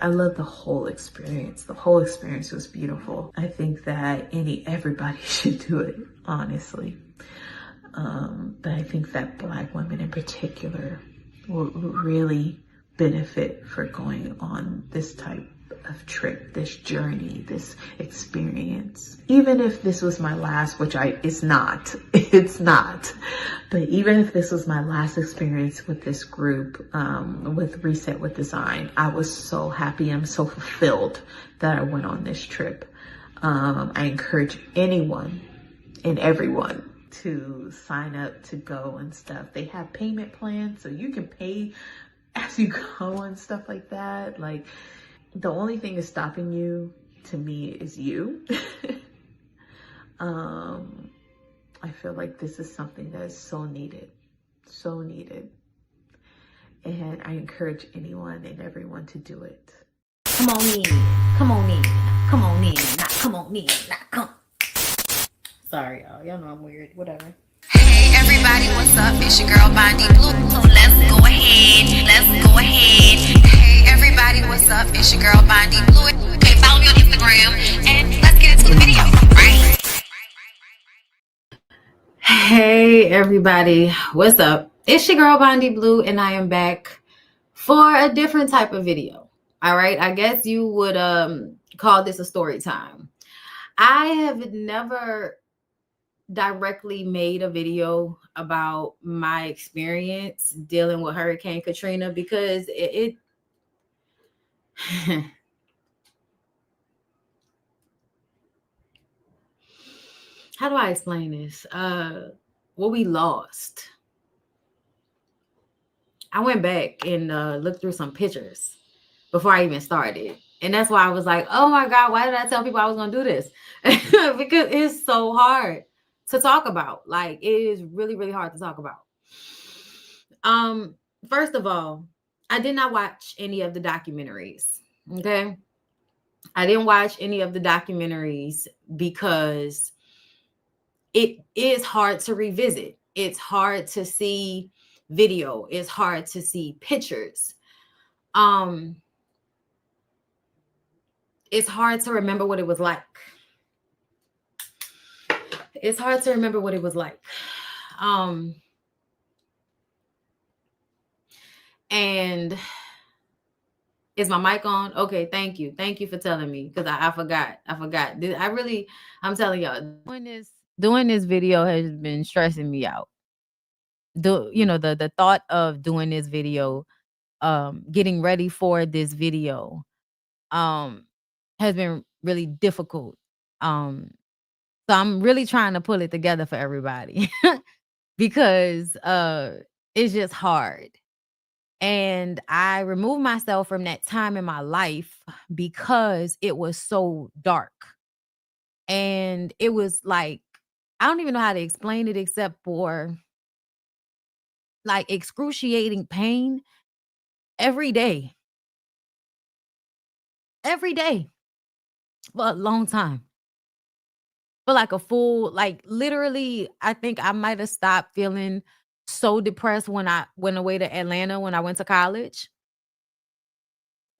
I love the whole experience. The whole experience was beautiful. I think that everybody should do it, honestly. But I think that Black women in particular will really benefit for going on this type of trip, this journey, this experience. Even if this was my last, which it's not, but even if this was my last experience with this group, with Reset with Design, I was so happy. I'm so fulfilled that I went on this trip. I encourage anyone and everyone to sign up to go and stuff. They have payment plans, so you can pay as you go and stuff like that. Like, the only thing is stopping you, to me, is you. I feel like this is something that is so needed, so needed. And I encourage anyone and everyone to do it. Come on in, come on in, come on in, not come on in, not come. Sorry, y'all know I'm weird, whatever. Hey everybody, what's up? It's your girl BondyBlue. So let's go ahead. Hey everybody, what's up? It's your girl BondyBlue. Okay, follow me on Instagram and let's get into the video, right? Hey everybody, what's up? It's your girl BondyBlue and I am back for a different type of video. All right, I guess you would call this a story time. I have never directly made a video about my experience dealing with Hurricane Katrina because it how do I explain this? What we lost. I went back and looked through some pictures before I even started. And that's why I was like, oh my God, why did I tell people I was going to do this? Because it's so hard to talk about. Like, it is really, really hard to talk about. First of all, I did not watch any of the documentaries. Okay. I didn't watch any of the documentaries because it is hard to revisit. It's hard to see video. It's hard to see pictures. It's hard to remember what it was like. It's hard to remember what it was like. And is my mic on? Okay, thank you. Thank you for telling me, because I forgot. I'm telling y'all, doing this video has been stressing me out. The thought of doing this video, getting ready for this video, has been really difficult. So I'm really trying to pull it together for everybody because it's just hard. And I removed myself from that time in my life because it was so dark. And it was like, I don't even know how to explain it except for like excruciating pain every day for a long time. For like a full, like literally, I think I might have stopped feeling so depressed when I went away to Atlanta when I went to college.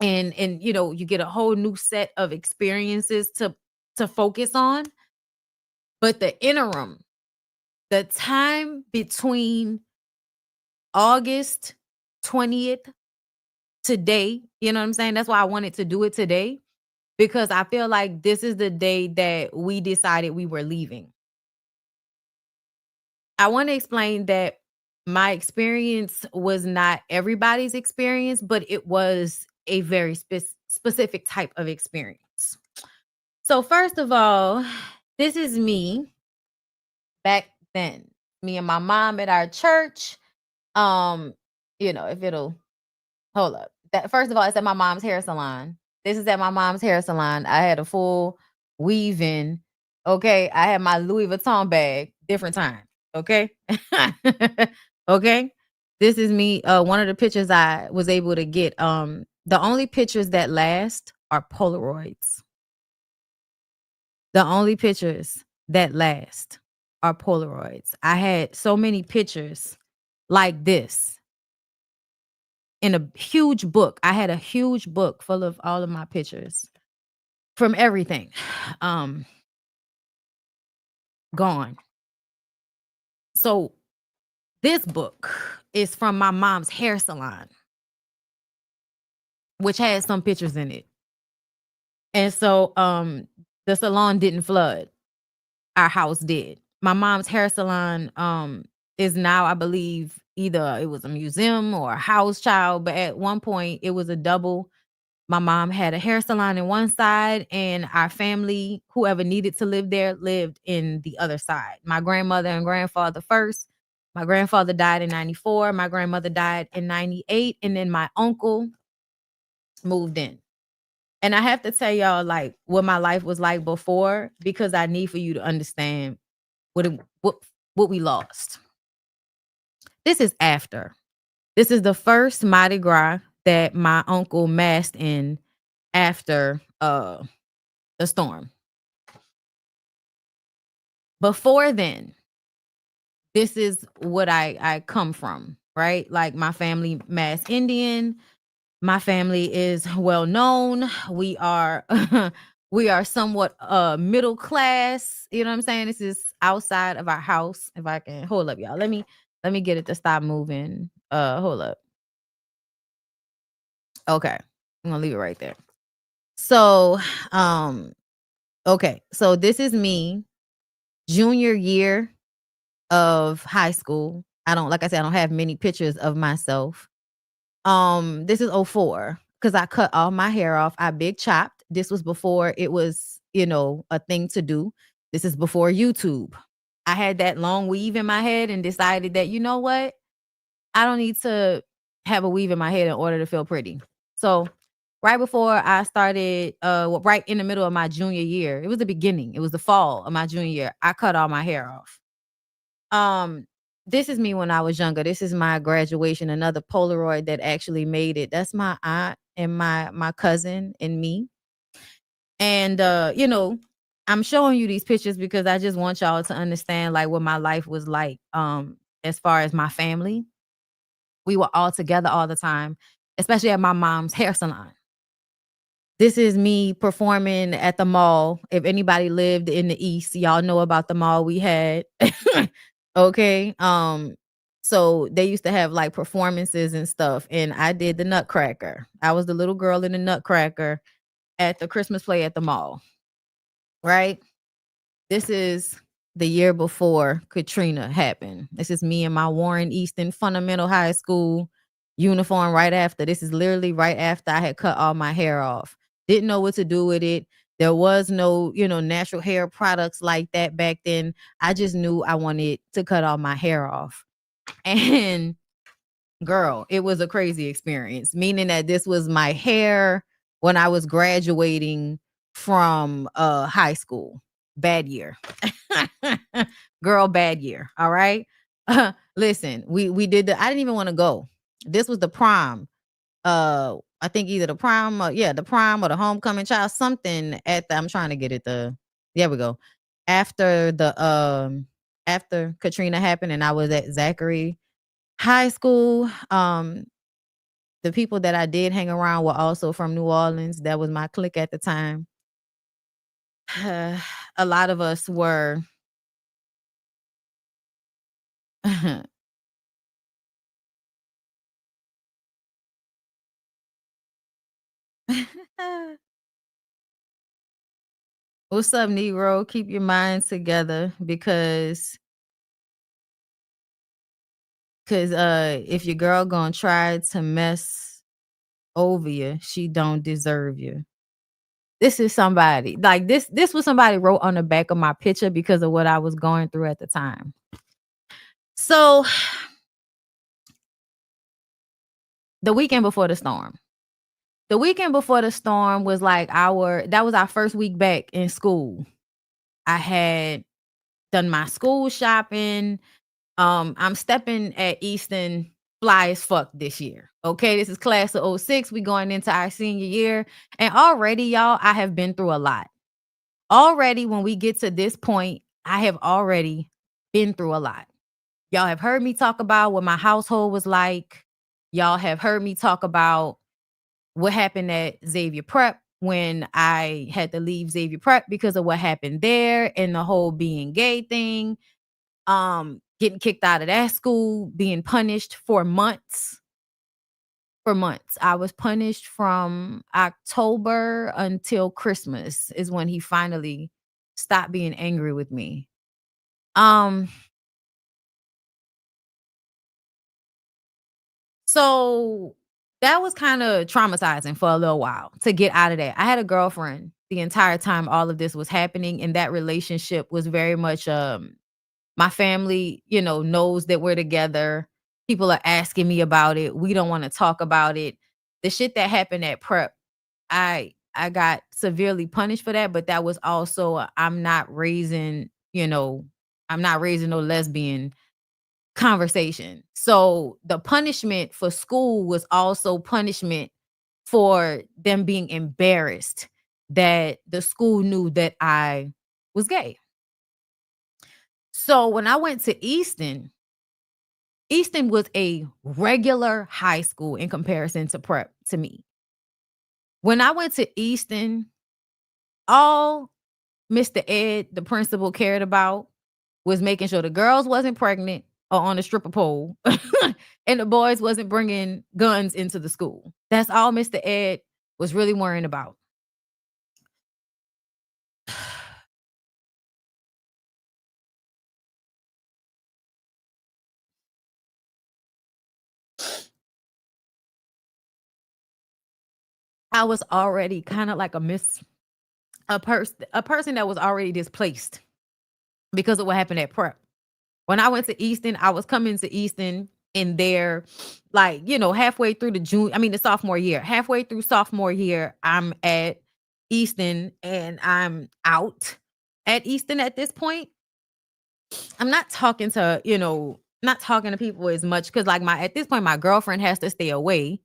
And you get a whole new set of experiences to focus on. But the interim, the time between August 20th today, you know what I'm saying? That's why I wanted to do it today, because I feel like this is the day that we decided we were leaving. I want to explain that my experience was not everybody's experience, but it was a very specific type of experience. So first of all, this is me back then. Me and my mom at our church. If it'll hold up. First of all, it's at my mom's hair salon. This is at my mom's hair salon. I had a full weave in. Okay. I had my Louis Vuitton bag, different time. Okay. Okay. This is me. One of the pictures I was able to get. The only pictures that last are Polaroids. The only pictures that last are Polaroids. I had so many pictures like this in a huge book. I had a huge book full of all of my pictures from everything. Gone. So this book is from my mom's hair salon, which has some pictures in it. And so the salon didn't flood. Our house did. My mom's hair salon is now, I believe, either it was a museum or a house child, but at one point it was a double. My mom had a hair salon in one side, and our family, whoever needed to live there, lived in the other side. My grandmother and grandfather first. My grandfather died in 94. My grandmother died in 98. And then my uncle moved in. And I have to tell y'all, like, what my life was like before, because I need for you to understand what we lost. This is after. This is the first Mardi Gras that my uncle masked in after the storm. Before then, this is what I come from, right? Like, my family masked Indian. My family is well known. We are we are somewhat middle class. You know what I'm saying? This is outside of our house. If I can hold up, y'all. Let me get it to stop moving. Hold up. Okay. I'm gonna leave it right there. So okay. So this is me, junior year of high school. I don't have many pictures of myself. This is 04, because I cut all my hair off. I big chopped. This was before it was, a thing to do. This is before YouTube. I had that long weave in my head and decided that, you know what? I don't need to have a weave in my head in order to feel pretty. So right before I started, right in the middle of my junior year, it was the beginning. It was the fall of my junior year. I cut all my hair off. This is me when I was younger. This is my graduation, another Polaroid that actually made it. That's my aunt and my cousin and me. And I'm showing you these pictures because I just want y'all to understand, like, what my life was like as far as my family. We were all together all the time, especially at my mom's hair salon. This is me performing at the mall. If anybody lived in the East, y'all know about the mall we had. Okay. So they used to have like performances and stuff, and I did the Nutcracker. I was the little girl in the Nutcracker at the Christmas play at the mall. Right? This is the year before Katrina happened. This is me in my Warren Easton Fundamental High School uniform right after. This is literally right after I had cut all my hair off. Didn't know what to do with it. There was no, natural hair products like that back then. I just knew I wanted to cut all my hair off. And girl, it was a crazy experience, meaning that this was my hair when I was graduating from high school. Bad year. Girl, bad year. All right. Listen, we did I didn't even want to go. This was the prom. I think either the prom or the homecoming child, something at I'm trying to get it there we go. After after Katrina happened and I was at Zachary High School, the people that I did hang around were also from New Orleans. That was my clique at the time. A lot of us were What's up, Negro? Keep your minds together because if your girl gonna try to mess over you, she don't deserve you. This is somebody like this was somebody wrote on the back of my picture because of what I was going through at the time. So the weekend before the storm. The weekend before the storm was like that was our first week back in school. I had done my school shopping. I'm stepping at Easton fly as fuck this year. Okay, this is class of 06. We going into our senior year. And already, y'all, I have been through a lot. Already, when we get to this point, I have already been through a lot. Y'all have heard me talk about what my household was like. Y'all have heard me talk about what happened at Xavier Prep when I had to leave Xavier Prep because of what happened there and the whole being gay thing. Getting kicked out of that school, being punished for months. For months. I was punished from October until Christmas is when he finally stopped being angry with me. So that was kind of traumatizing for a little while to get out of that. I had a girlfriend the entire time all of this was happening, and that relationship was very much my family, knows that we're together. People are asking me about it. We don't want to talk about it. The shit that happened at prep, I got severely punished for that, but that was also I'm not raising no lesbian conversation. So the punishment for school was also punishment for them being embarrassed that the school knew that I was gay. So when I went to Easton was a regular high school in comparison to prep to me. When I went to Easton, all Mr. Ed, the principal, cared about was making sure the girls wasn't pregnant or on a stripper pole and the boys wasn't bringing guns into the school. That's all Mr. Ed was really worrying about. I was already kind of like a person that was already displaced because of what happened at prep. When I went to Easton, I was coming to Easton in there, halfway through the sophomore year. Halfway through sophomore year, I'm at Easton and I'm out at Easton at this point. I'm not talking to people as much because at this point, my girlfriend has to stay away.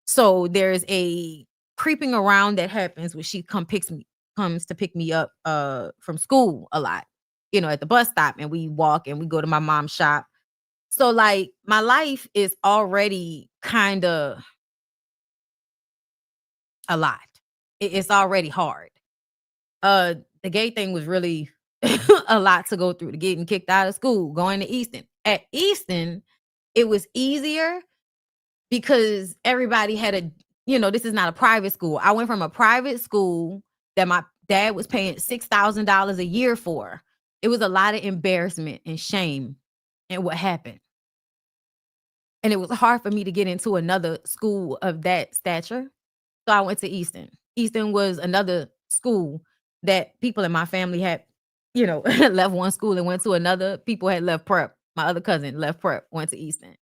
So there's a creeping around that happens when she comes to pick me up from school a lot, at the bus stop, and we walk and we go to my mom's shop. So my life is already kind of a lot. It's already hard. The gay thing was really a lot to go through, to getting kicked out of school, going to Easton. At Easton, it was easier because everybody had this is not a private school. I went from a private school that my dad was paying $6,000 a year for. It was a lot of embarrassment and shame in what happened. And it was hard for me to get into another school of that stature. So I went to Easton. Easton was another school that people in my family had, left one school and went to another. People had left prep. My other cousin left prep, went to Easton.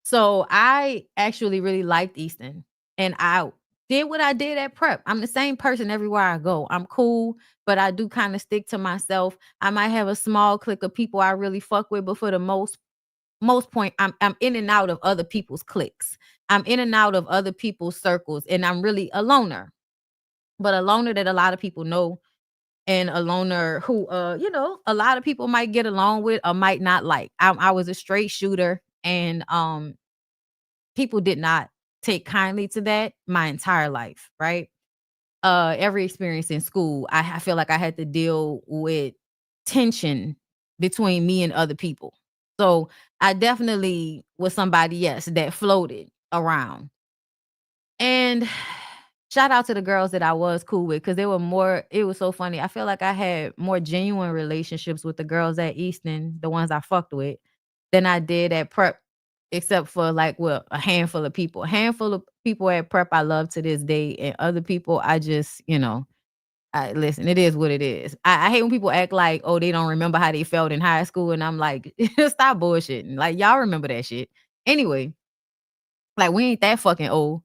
So I actually really liked Easton, and I did what I did at prep. I'm the same person everywhere I go. I'm cool, but I do kind of stick to myself. I might have a small clique of people I really fuck with, but for the most point, I'm in and out of other people's cliques. I'm in and out of other people's circles, and I'm really a loner. But a loner that a lot of people know, and a loner who a lot of people might get along with or might not like. I was a straight shooter, and people did not take kindly to that my entire life, right? Every experience in school, I feel like I had to deal with tension between me and other people. So I definitely was somebody, yes, that floated around. And shout out to the girls that I was cool with, because it was so funny. I feel like I had more genuine relationships with the girls at Easton, the ones I fucked with, than I did at prep, except for a handful of people. A handful of people at prep I love to this day, and other people I just, listen, it is what it is. I hate when people act like, oh, they don't remember how they felt in high school, and I'm like, stop bullshitting. Like, y'all remember that shit. Anyway, we ain't that fucking old.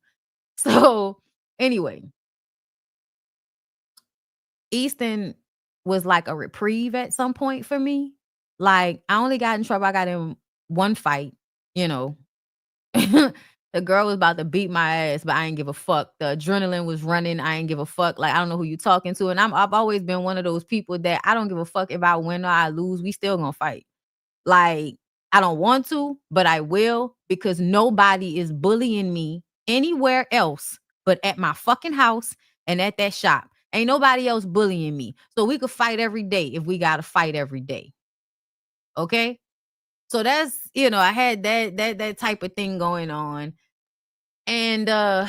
So anyway, Easton was like a reprieve at some point for me. I only got in trouble. I got in one fight, The girl was about to beat my ass, but I ain't give a fuck. The adrenaline was running. I ain't give a fuck. I don't know who you talking to. And I've always been one of those people that I don't give a fuck if I win or I lose. We still gonna fight. I don't want to, but I will, because nobody is bullying me anywhere else but at my fucking house and at that shop. Ain't nobody else bullying me. So we could fight every day if we got to fight every day. Okay? So that's, I had that type of thing going on. And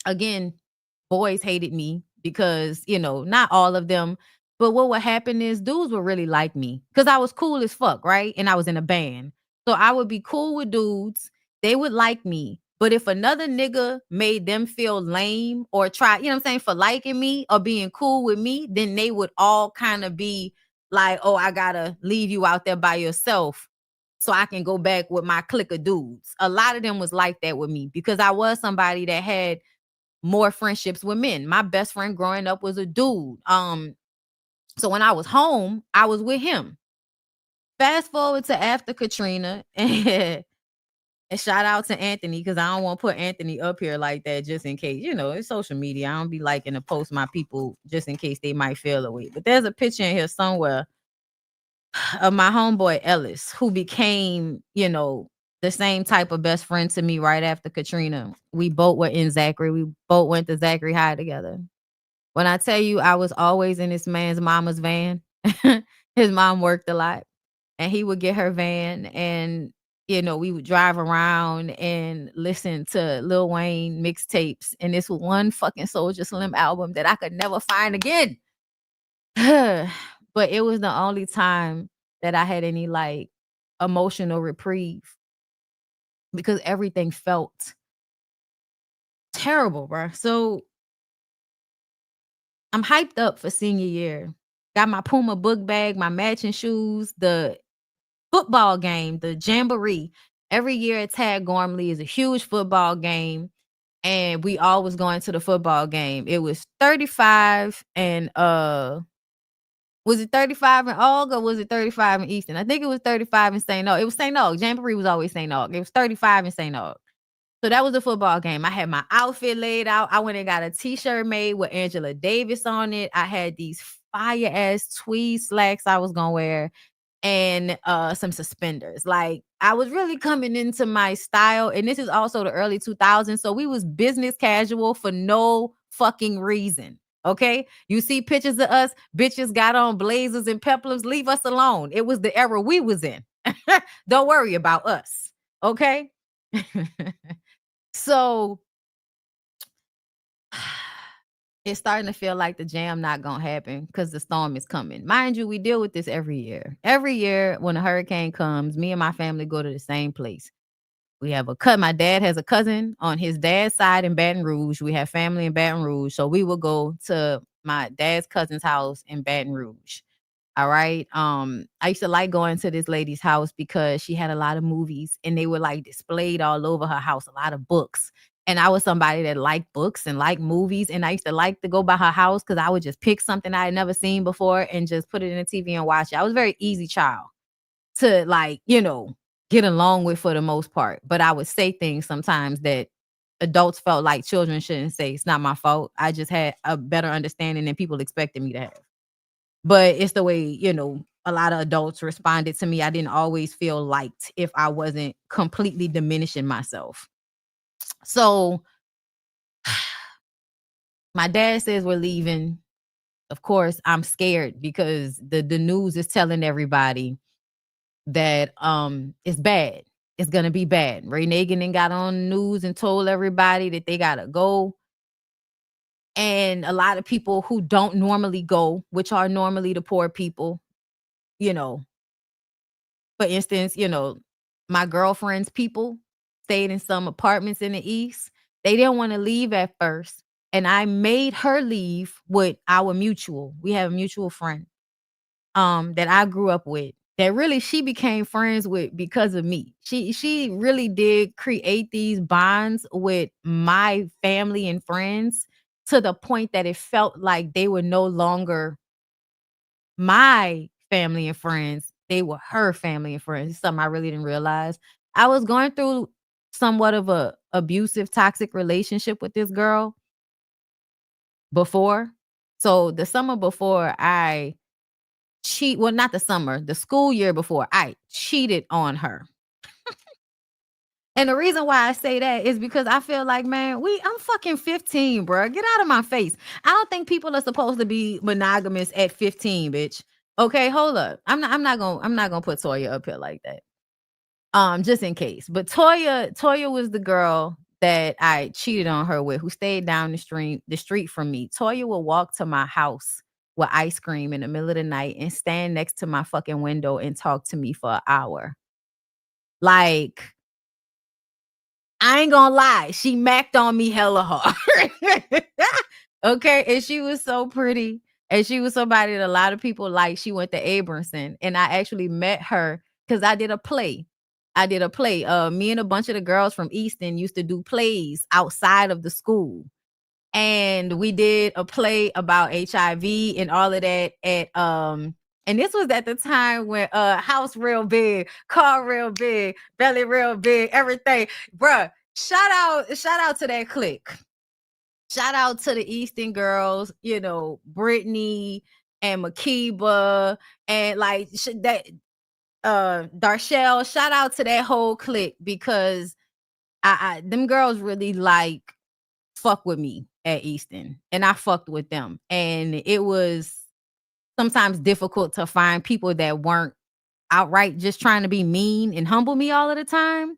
again, boys hated me because, not all of them, but what would happen is dudes would really like me because I was cool as fuck, right? And I was in a band. So I would be cool with dudes. They would like me. But if another nigga made them feel lame or try, you know what I'm saying, for liking me or being cool with me, then they would all kind of be like, oh, I gotta leave you out there by yourself so I can go back with my clique of dudes. A lot of them was like that with me because I was somebody that had more friendships with men. My best friend growing up was a dude. So when I was home, I was with him. Fast forward to after Katrina, and shout out to Anthony, because I don't want to put Anthony up here like that just in case. It's social media. I don't be liking to post my people just in case they might feel away. But there's a picture in here somewhere of my homeboy Ellis, who became, the same type of best friend to me right after Katrina. We both were in Zachary. We both went to Zachary High together. When I tell you I was always in this man's mama's van, his mom worked a lot, and he would get her van, and we would drive around and listen to Lil Wayne mixtapes and this one fucking Soulja Slim album that I could never find again. But it was the only time that I had any like emotional reprieve because everything felt terrible, bro. So I'm hyped up for senior year. Got my Puma book bag, my matching shoes, the football game, the jamboree. Every year at Tad Gormley is a huge football game, and we always going to the football game. It was 35 and was it 35 in Aug or was it 35 in Easton? I think it was 35 in St. Aug. It was St. Aug. Jamboree was always St. Aug. It was 35 in St. Aug. So that was a football game. I had my outfit laid out. I went and got a t-shirt made with Angela Davis on it. I had these fire ass tweed slacks I was gonna wear and some suspenders. Like, I was really coming into my style. And this is also the early 2000s. So we was business casual for no fucking reason. Okay. You see pictures of us, bitches got on blazers and peplums. Leave us alone. It was the era we was in. Don't worry about us. Okay. So it's starting to feel like the jam not gonna happen because the storm is coming. Mind you, we deal with this every year. Every year when a hurricane comes, me and my family go to the same place. We have my dad has a cousin on his dad's side in Baton Rouge. We have family in Baton Rouge. So we will go to my dad's cousin's house in Baton Rouge. All right. I used to like going to this lady's house because she had a lot of movies and they were like displayed all over her house, a lot of books. And I was somebody that liked books and liked movies. And I used to like to go by her house because I would just pick something I had never seen before and just put it in the TV and watch it. I was a very easy child to get along with for the most part. But I would say things sometimes that adults felt like children shouldn't say. It's not my fault. I just had a better understanding than people expected me to have. But it's the way, a lot of adults responded to me. I didn't always feel liked if I wasn't completely diminishing myself. So my dad says we're leaving. Of course, I'm scared because the news is telling everybody that it's bad. It's gonna be bad. Ray Nagin got on the news and told everybody that they gotta go. And a lot of people who don't normally go, which are normally the poor people, for instance, my girlfriend's people stayed in some apartments in the East. They didn't want to leave at first. And I made her leave with our mutual. We have a mutual friend that I grew up with that really she became friends with because of me. She really did create these bonds with my family and friends to the point that it felt like they were no longer my family and friends. They were her family and friends. It's something I really didn't realize. I was going through somewhat of a abusive, toxic relationship with this girl before. So the summer before I not the summer, the school year before, I cheated on her. And the reason why I say that is because I feel like, man, I'm fucking 15, bro. Get out of my face. I don't think people are supposed to be monogamous at 15, bitch. Okay, hold up. I'm not gonna put Toya up here like that. Just in case. But Toya was the girl that I cheated on her with, who stayed down the street from me. Toya would walk to my house with ice cream in the middle of the night and stand next to my fucking window and talk to me for an hour. Like, I ain't gonna lie, she macked on me hella hard. Okay, and she was so pretty, and she was somebody that a lot of people like. She went to Abramson, and I actually met her because I did a play. Me and a bunch of the girls from Easton used to do plays outside of the school. And we did a play about HIV and all of that at and this was at the time when house real big, car real big, belly real big, everything. Bruh, shout out to that clique. Shout out to the Easton girls, you know, Brittany and Makiba and like that Darshell. Shout out to that whole clique, because I them girls really like fuck with me at Easton, and I fucked with them. And it was sometimes difficult to find people that weren't outright just trying to be mean and humble me all of the time.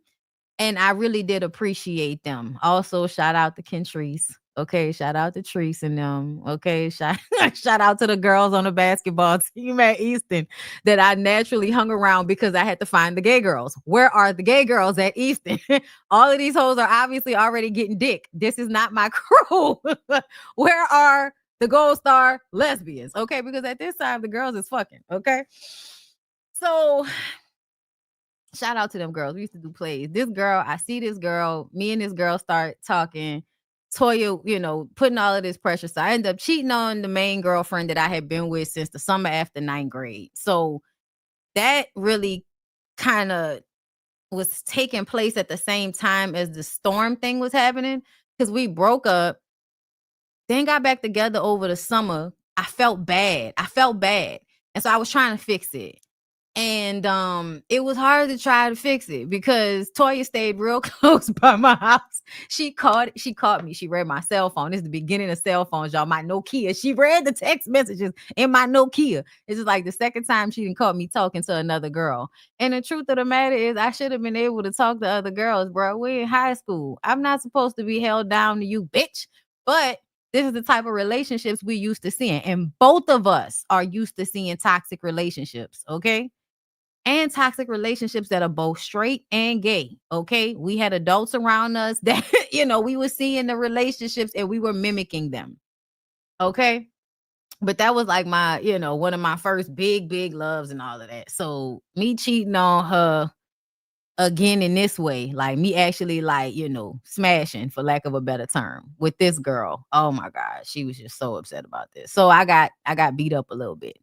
And I really did appreciate them. Also, shout out to Kentrice. Okay, shout out to Treese and them. Okay, shout out to the girls on the basketball team at Easton that I naturally hung around because I had to find the gay girls. Where are the gay girls at Easton? All of these hoes are obviously already getting dick. This is not my crew. Where are the Gold Star lesbians? Okay, because at this time the girls is fucking. Okay, so shout out to them girls. We used to do plays. This girl, I see this girl, me and this girl start talking. Toya, you know, putting all of this pressure. So I ended up cheating on the main girlfriend that I had been with since the summer after 9th grade. So that really kind of was taking place at the same time as the storm thing was happening, because we broke up, then got back together over the summer. I felt bad. And so I was trying to fix it. And it was hard to try to fix it because Toya stayed real close by my house. She caught me. She read my cell phone. This is the beginning of cell phones, y'all. My Nokia. She read the text messages in my Nokia. This is like the second time she didn't caught me talking to another girl. And the truth of the matter is, I should have been able to talk to other girls, bro. We're in high school. I'm not supposed to be held down to you, bitch. But this is the type of relationships we used to seeing. And both of us are used to seeing toxic relationships, okay? And toxic relationships that are both straight and gay. Okay. We had adults around us that, you know, we were seeing the relationships and we were mimicking them. Okay. But that was like my, you know, one of my first big loves and all of that. So me cheating on her again in this way, like me actually like, you know, smashing, for lack of a better term, with this girl. Oh my God. She was just so upset about this. So I got beat up a little bit.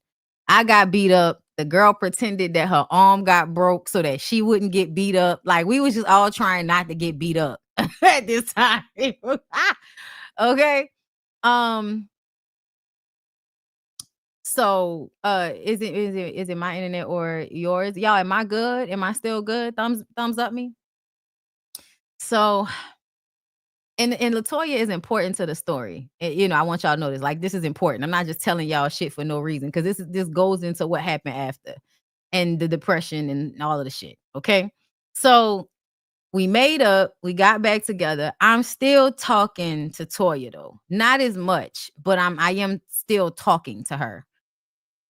I got beat up. The girl pretended that her arm got broke so that she wouldn't get beat up. Like, we was just all trying not to get beat up at this time. Okay. So is it my internet or yours? Y'all, am I good? Am I still good? Thumbs up me. So and LaToya is important to the story. And, you know, I want y'all to know this. Like, this is important. I'm not just telling y'all shit for no reason, because this goes into what happened after and the depression and all of the shit. Okay. So we made up, we got back together. I'm still talking to Toya though. Not as much, but I am still talking to her.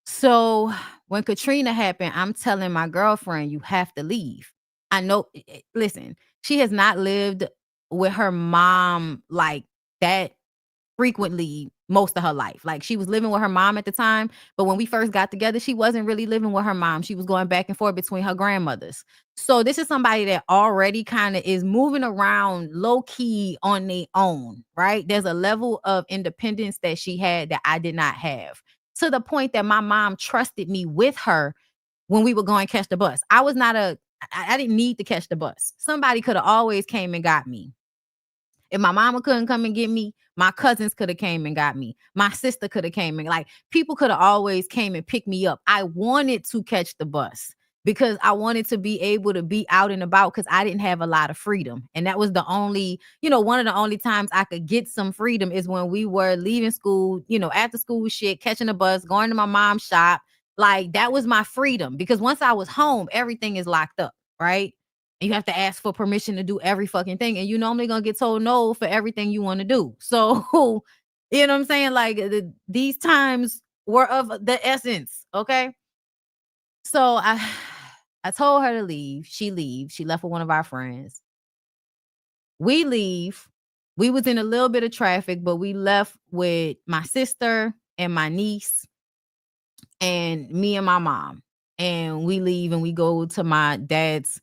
So when Katrina happened, I'm telling my girlfriend, you have to leave. I know, listen, she has not lived with her mom like that frequently most of her life. Like, she was living with her mom at the time, but when we first got together, she wasn't really living with her mom. She was going back and forth between her grandmothers. So this is somebody that already kind of is moving around low key on their own, right? There's a level of independence that she had that I did not have, to the point that my mom trusted me with her when we were going to catch the bus. I didn't need to catch the bus. Somebody could have always came and got me. If my mama couldn't come and get me, my cousins could have came and got me. My sister could have came and, like, people could have always came and picked me up. I wanted to catch the bus because I wanted to be able to be out and about because I didn't have a lot of freedom. And that was the only, one of the only times I could get some freedom is when we were leaving school, after school shit, catching a bus, going to my mom's shop. Like, that was my freedom, because once I was home, everything is locked up, right? And you have to ask for permission to do every fucking thing. And you normally gonna get told no for everything you want to do. So, you know what I'm saying? Like, these times were of the essence. Okay. So I told her to leave. She leaves. She left with one of our friends. We leave. We was in a little bit of traffic, but we left with my sister and my niece and me and my mom. And we leave and we go to my dad's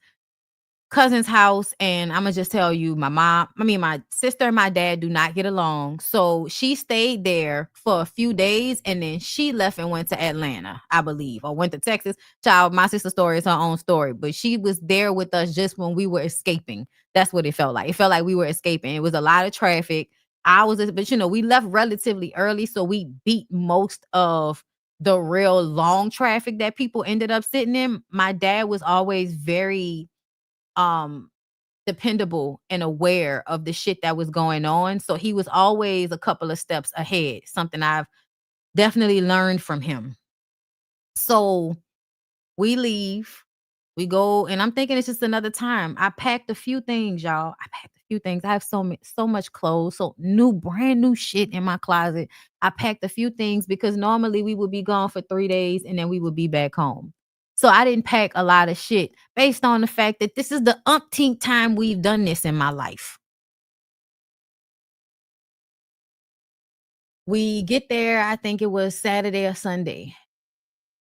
cousin's house. And I'm gonna just tell you, my sister and my dad do not get along. So she stayed there for a few days and then she left and went to Atlanta, I believe, or went to Texas. Child, my sister's story is her own story, but she was there with us just when we were escaping. That's what it felt like. It felt like we were escaping. It was a lot of traffic. But we left relatively early, so we beat most of the real long traffic that people ended up sitting in. My dad was always very dependable and aware of the shit that was going on. So he was always a couple of steps ahead, something I've definitely learned from him. So we leave, we go, and I'm thinking it's just another time. I packed a few things, y'all. I have so much clothes, so brand new shit in my closet. I packed a few things because normally we would be gone for 3 days and then we would be back home. So I didn't pack a lot of shit based on the fact that this is the umpteenth time we've done this in my life. We get there, I think it was Saturday or Sunday.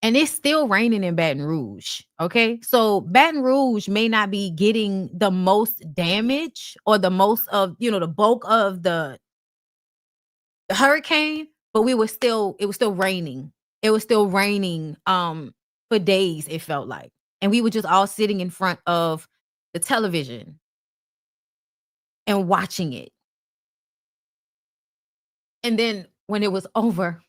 And it's still raining in Baton Rouge. Okay. So Baton Rouge may not be getting the most damage or the most of, the bulk of the hurricane, but it was still raining. It was still raining for days, it felt like. And we were just all sitting in front of the television and watching it. And then when it was over,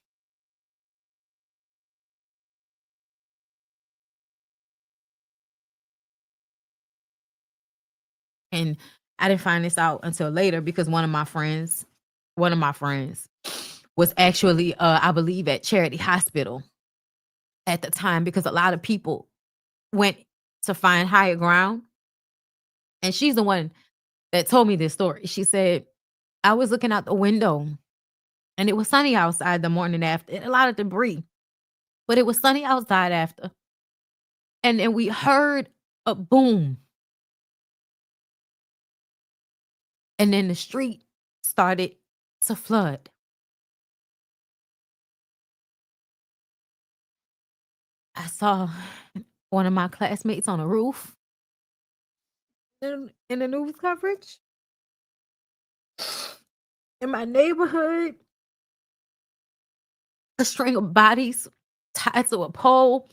and I didn't find this out until later because one of my friends was actually, I believe, at Charity Hospital at the time, because a lot of people went to find higher ground. And she's the one that told me this story. She said, I was looking out the window and it was sunny outside the morning after, a lot of debris, but it was sunny outside after. And then we heard a boom. And then the street started to flood. I saw one of my classmates on a roof in the news coverage. In my neighborhood, a string of bodies tied to a pole.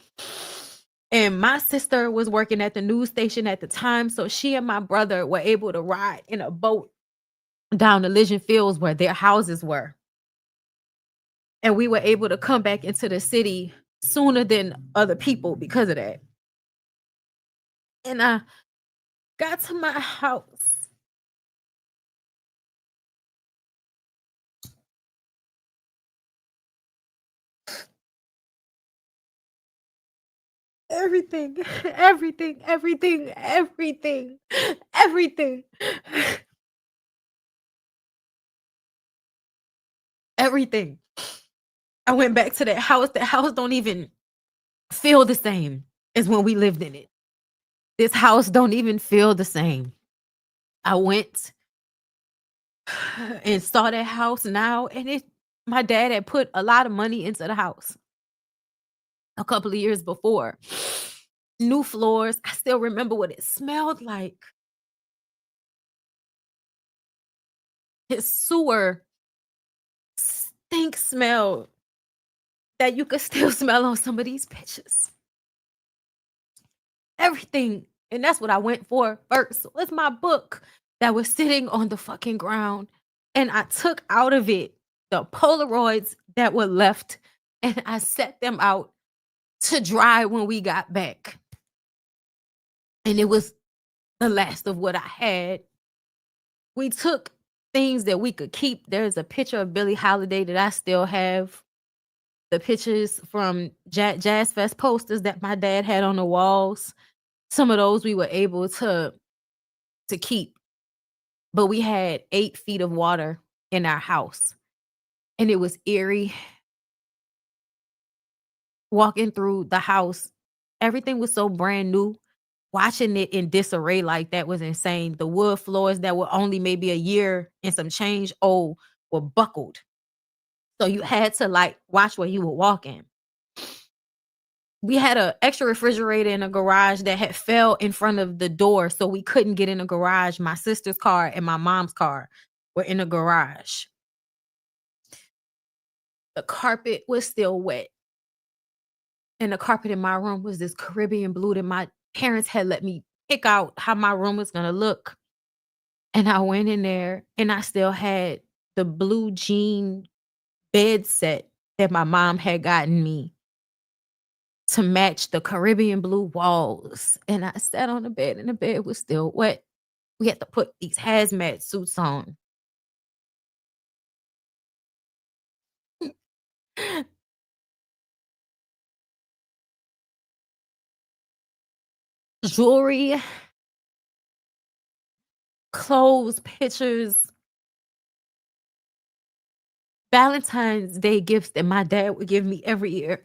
And my sister was working at the news station at the time, so she and my brother were able to ride in a boat down the Elysian Fields where their houses were. And we were able to come back into the city sooner than other people because of that. And I got to my house. Everything. Everything. I went back to that house. That house don't even feel the same as when we lived in it. This house don't even feel the same. I went and saw that house now, and my dad had put a lot of money into the house a couple of years before. New floors. I still remember what it smelled like. His sewer stink smell that you could still smell on some of these pictures. Everything. And that's what I went for first. What's my book that was sitting on the fucking ground, and I took out of it the Polaroids that were left, and I set them out to dry when we got back. And it was the last of what I had. We took things that we could keep. There's a picture of Billie Holiday that I still have. The pictures from Jazz Fest posters that my dad had on the walls. Some of those we were able to keep. But we had 8 feet of water in our house. And it was eerie. Walking through the house, everything was so brand new. Watching it in disarray like that was insane. The wood floors that were only maybe a year and some change old were buckled. So you had to like watch where you were walking. We had an extra refrigerator in a garage that had fell in front of the door, so we couldn't get in the garage. My sister's car and my mom's car were in the garage. The carpet was still wet. And the carpet in my room was this Caribbean blue that my parents had let me pick out how my room was going to look. And I went in there and I still had the blue jean bed set that my mom had gotten me to match the Caribbean blue walls. And I sat on the bed and the bed was still wet. We had to put these hazmat suits on. Jewelry, clothes, pictures, Valentine's Day gifts that my dad would give me every year.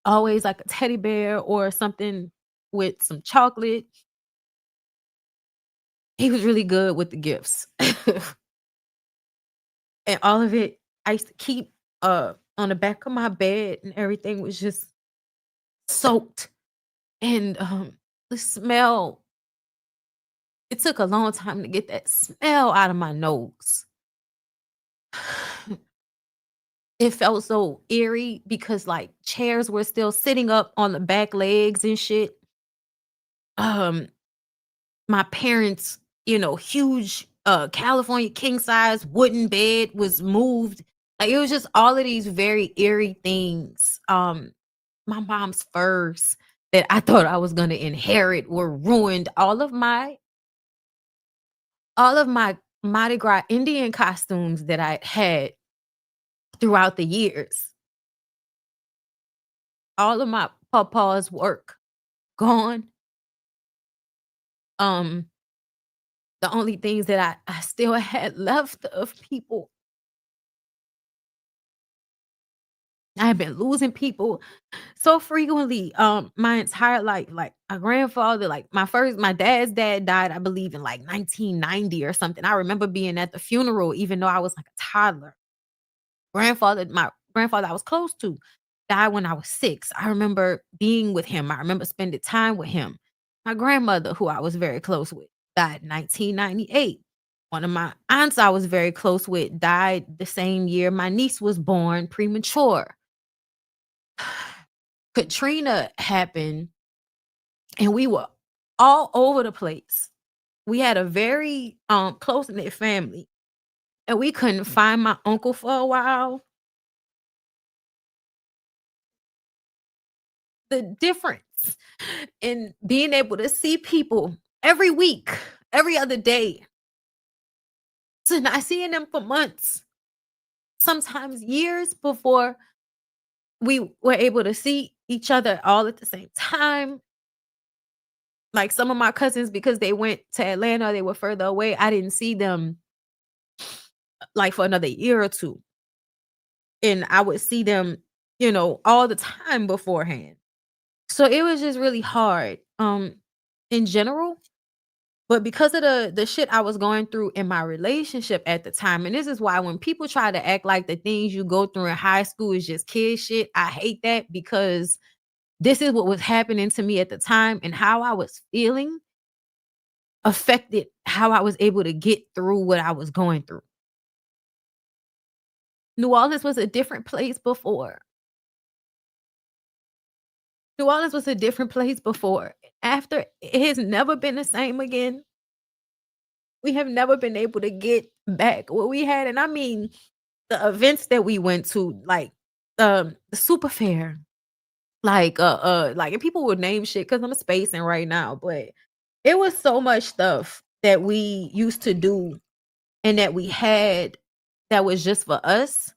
Always like a teddy bear or something with some chocolate. He was really good with the gifts. And all of it, I used to keep on the back of my bed, and everything was just soaked. And the smell, it took a long time to get that smell out of my nose. It felt so eerie because like chairs were still sitting up on the back legs and shit. My parents, huge California king size wooden bed was moved. Like it was just all of these very eerie things. My mom's furs that I thought I was gonna inherit were ruined. All of my Mardi Gras Indian costumes that I had throughout the years. All of my papa's work gone. The only things that I still had left of people. I have been losing people so frequently my entire life. Like my grandfather, like my dad's dad died, I believe, in like 1990 or something. I remember being at the funeral, even though I was like a toddler. My grandfather I was close to died when I was 6. I remember being with him. I remember spending time with him. My grandmother, who I was very close with, died in 1998. One of my aunts I was very close with died the same year my niece was born, premature. Katrina happened and we were all over the place. We had a very close-knit family, and we couldn't find my uncle for a while. The difference in being able to see people every week, every other day, to not seeing them for months, sometimes years before we were able to see each other all at the same time. Like some of my cousins, because they went to Atlanta, they were further away. I didn't see them like for another year or two. And I would see them, all the time beforehand. So it was just really hard in general. But because of the shit I was going through in my relationship at the time, and this is why when people try to act like the things you go through in high school is just kid shit, I hate that, because this is what was happening to me at the time, and how I was feeling affected how I was able to get through what I was going through. New Orleans was a different place before. New Orleans was a different place before. After, it has never been the same again. We have never been able to get back what we had. And I mean, the events that we went to, like the super fair, like, and people would name shit because I'm spacing right now, but it was so much stuff that we used to do and that we had that was just for us.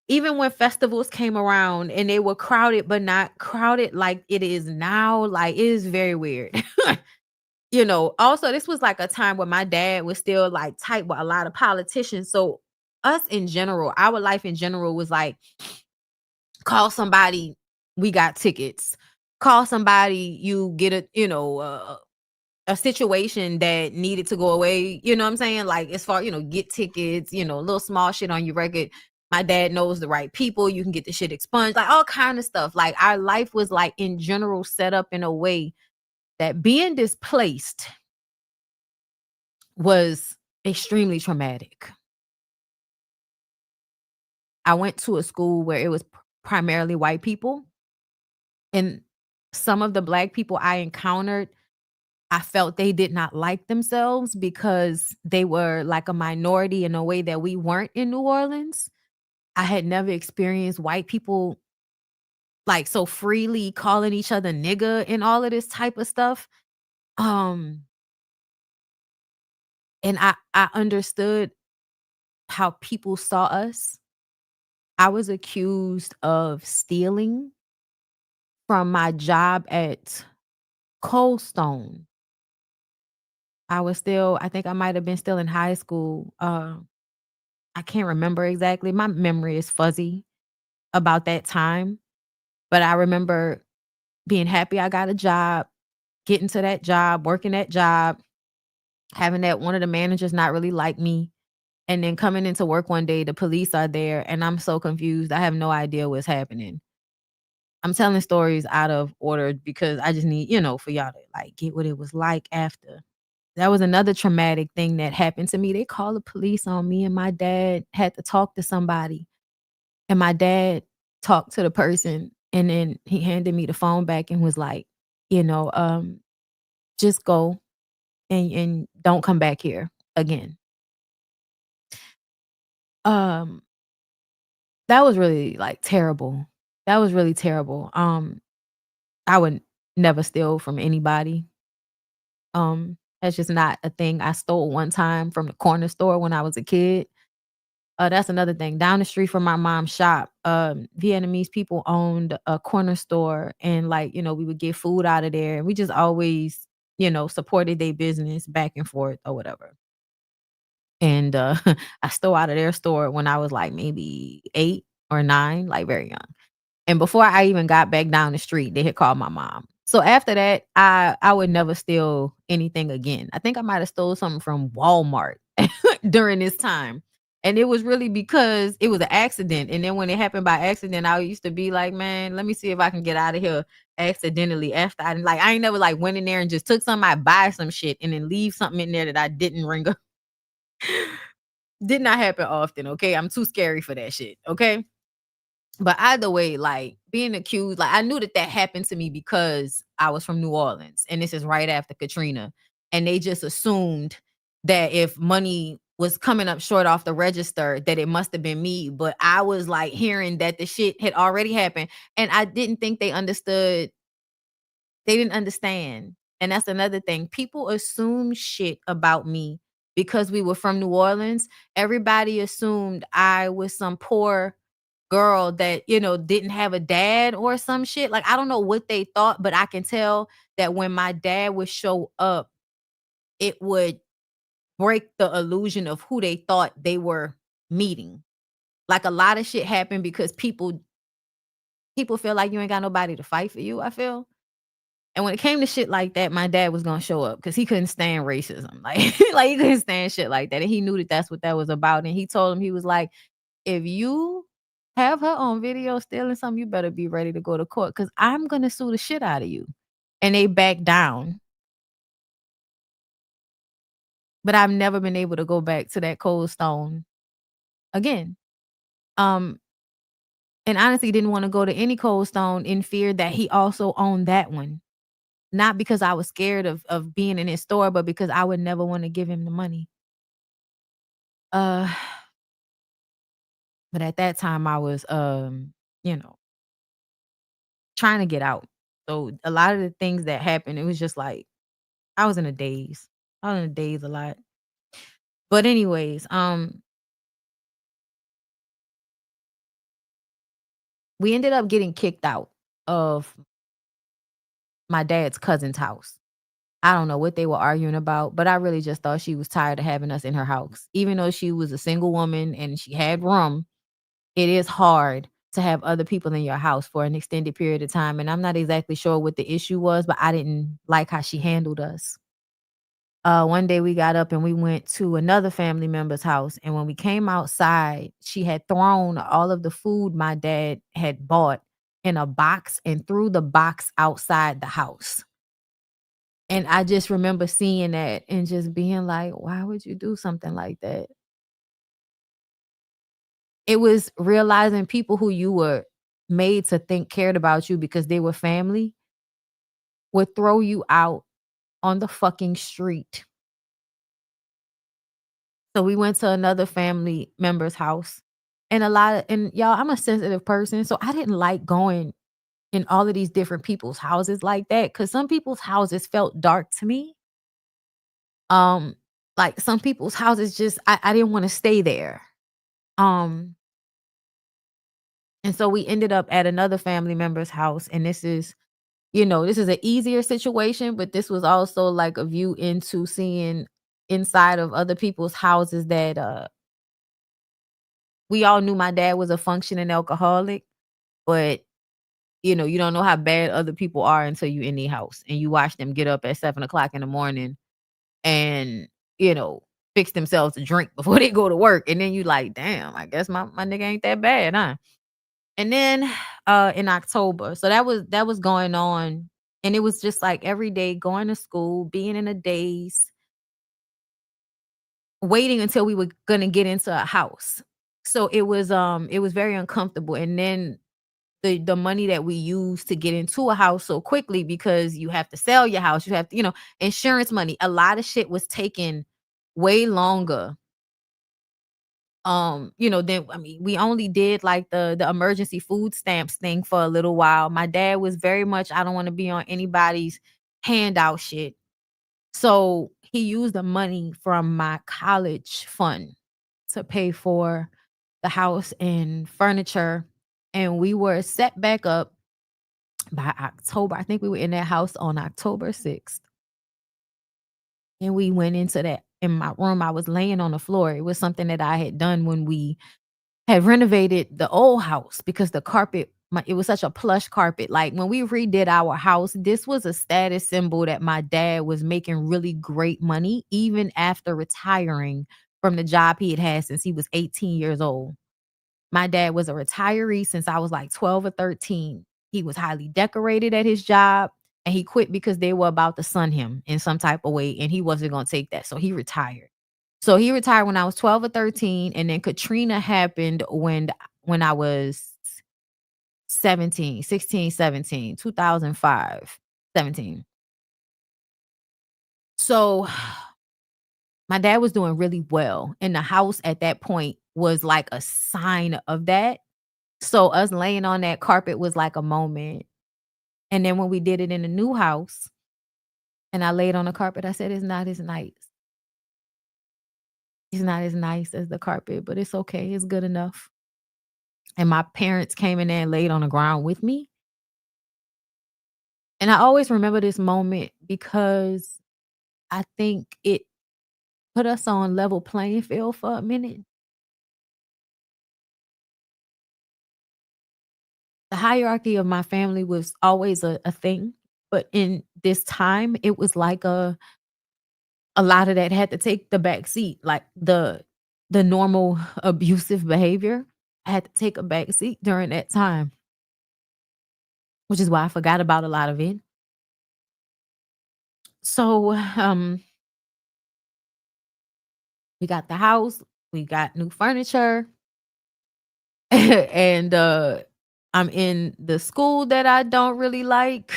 Even when festivals came around and they were crowded, but not crowded like it is now, like, it is very weird. Also, this was like a time where my dad was still like tight with a lot of politicians. So, us in general, our life in general was like, call somebody, we got tickets. Call somebody, you get a situation that needed to go away. You know what I'm saying? Like, as far, get tickets, little small shit on your record. My dad knows the right people. You can get the shit expunged, like all kind of stuff. Like, our life was like in general set up in a way that being displaced was extremely traumatic. I went to a school where it was primarily white people, and some of the Black people I encountered, I felt they did not like themselves because they were like a minority in a way that we weren't in New Orleans. I had never experienced white people like so freely calling each other nigga and all of this type of stuff. Um, and I understood how people saw us. I was accused of stealing from my job at Cold Stone. I think I might have been still in high school. I can't remember exactly. My memory is fuzzy about that time, but I remember being happy I got a job, getting to that job, working that job, having that one of the managers not really like me, and then coming into work one day, the police are there, and I'm so confused. I have no idea what's happening. I'm telling stories out of order because I just need, for y'all to like get what it was like after. That was another traumatic thing that happened to me. They called the police on me and my dad had to talk to somebody. And my dad talked to the person and then he handed me the phone back and was like, just go and don't come back here again. Um, that was really like terrible. That was really terrible. I would never steal from anybody. That's just not a thing. I stole one time from the corner store when I was a kid. That's another thing. Down the street from my mom's shop, Vietnamese people owned a corner store, and we would get food out of there, and we just always, supported their business back and forth or whatever. And I stole out of their store when I was like maybe 8 or 9, like very young. And before I even got back down the street, they had called my mom. So after that, I would never steal anything again. I think I might have stole something from Walmart during this time. And it was really because it was an accident. And then when it happened by accident, I used to be like, man, let me see if I can get out of here accidentally. After I ain't never like went in there and just took something. I buy some shit and then leave something in there that I didn't ring up. Did not happen often. Okay. I'm too scary for that shit. Okay. But either way, like being accused, like I knew that happened to me because I was from New Orleans and this is right after Katrina. And they just assumed that if money was coming up short off the register, that it must have been me. But I was like hearing that the shit had already happened. And I didn't think they understood. They didn't understand. And that's another thing. People assume shit about me because we were from New Orleans. Everybody assumed I was some poor girl that, didn't have a dad or some shit. Like, I don't know what they thought, but I can tell that when my dad would show up, it would break the illusion of who they thought they were meeting. Like a lot of shit happened because people feel like you ain't got nobody to fight for you, I feel. And when it came to shit like that, my dad was gonna show up because he couldn't stand racism. Like, like he couldn't stand shit like that. And he knew that that's what that was about. And he told him, he was like, if you have her on video stealing something, you better be ready to go to court because I'm gonna sue the shit out of you. And they backed down. But I've never been able to go back to that Cold Stone again. And honestly didn't want to go to any Cold Stone in fear that he also owned that one. Not because I was scared of being in his store, but because I would never want to give him the money. But at that time I was, you know, trying to get out. So a lot of the things that happened, it was just like I was in a daze. I was in a daze a lot. But anyways, we ended up getting kicked out of my dad's cousin's house. I don't know what they were arguing about, but I really just thought she was tired of having us in her house. Even though she was a single woman and she had room, it is hard to have other people in your house for an extended period of time. And I'm not exactly sure what the issue was, but I didn't like how she handled us. One day we got up and we went to another family member's house. And when we came outside, she had thrown all of the food my dad had bought in a box and threw the box outside the house. And I just remember seeing that and just being like, why would you do something like that? It was realizing people who you were made to think cared about you because they were family would throw you out on the fucking street. So we went to another family member's house and y'all, I'm a sensitive person. So I didn't like going in all of these different people's houses like that. Cause some people's houses felt dark to me. Um, like some people's houses just, I didn't want to stay there. Um, and so we ended up at another family member's house. And this is an easier situation, but this was also like a view into seeing inside of other people's houses that we all knew my dad was a functioning alcoholic, but you don't know how bad other people are until you in the house and you watch them get up at 7 o'clock in the morning and, you know, fix themselves a drink before they go to work. And then you like, damn, I guess my nigga ain't that bad, huh? And then in October, so that was going on. And it was just like every day going to school, being in a daze, waiting until we were gonna get into a house. So it was very uncomfortable. And then the money that we use to get into a house so quickly because you have to sell your house, you have to, insurance money. A lot of shit was taking way longer. Then I mean, we only did like the emergency food stamps thing for a little while. My dad was very much, I don't want to be on anybody's handout shit. So he used the money from my college fund to pay for the house and furniture. And we were set back up by October. I think we were in that house on October 6th. And we went into that in my room. I was laying on the floor. It was something that I had done when we had renovated the old house because the carpet, it was such a plush carpet. Like when we redid our house, this was a status symbol that my dad was making really great money, even after retiring from the job he had had since he was 18 years old. My dad was a retiree since I was like 12 or 13. He was highly decorated at his job and he quit because they were about to sun him in some type of way and he wasn't going to take that. So he retired. So he retired when I was 12 or 13 and then Katrina happened when I was 17, 2005, 17. So my dad was doing really well and the house at that point was like a sign of that. So us laying on that carpet was like a moment. And then when we did it in the new house and I laid on the carpet, I said, it's not as nice. It's not as nice as the carpet, but it's okay. It's good enough. And my parents came in there and laid on the ground with me. And I always remember this moment because I think it put us on level playing field for a minute. The hierarchy of my family was always a thing. But in this time, it was like a lot of that had to take the back seat, like the normal abusive behavior had to take a back seat during that time, which is why I forgot about a lot of it. So, we got the house, we got new furniture, and I'm in the school that I don't really like.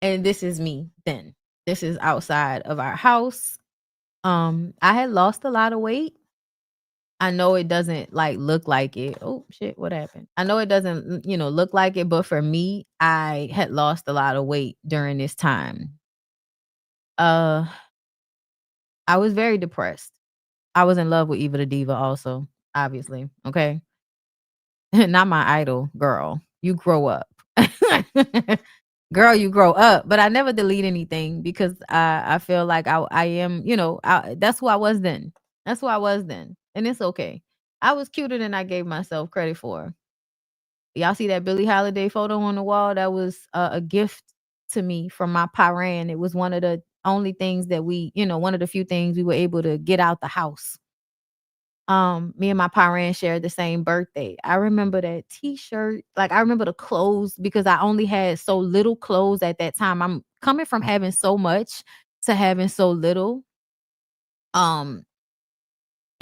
And this is me then. This is outside of our house. I had lost a lot of weight. I know it doesn't like look like it. Oh shit, what happened? I know it doesn't, look like it, but for me, I had lost a lot of weight during this time. Uh I was very depressed. I was in love with Eva the Diva also, obviously. Okay. Not my idol, girl. You grow up. Girl, you grow up. But I never delete anything because I feel like I am, that's who I was then. That's who I was then. And it's okay. I was cuter than I gave myself credit for. Y'all see that Billie Holiday photo on the wall? That was a gift to me from my parent. It was one of the only things that one of the few things we were able to get out the house. Me and my parents shared the same birthday. I remember that t-shirt. Like, I remember the clothes because I only had so little clothes at that time. I'm coming from having so much to having so little. Um,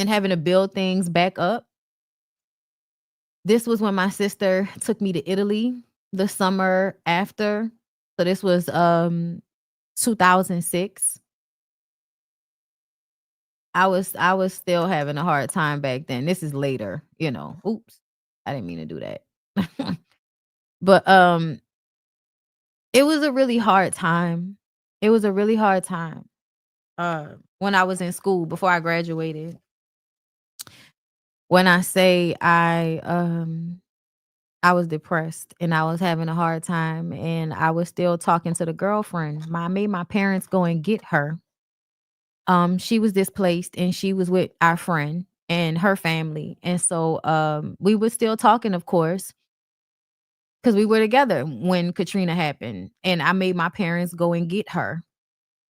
and having to build things back up. This was when my sister took me to Italy the summer after. So this was 2006. I was still having a hard time back then. This is later, Oops. I didn't mean to do that. But it was a really hard time. It was a really hard time. When I was in school before I graduated. When I say I was depressed and I was having a hard time and I was still talking to the girlfriend. I made my parents go and get her. She was displaced and she was with our friend and her family. And so we were still talking, of course, because we were together when Katrina happened. And I made my parents go and get her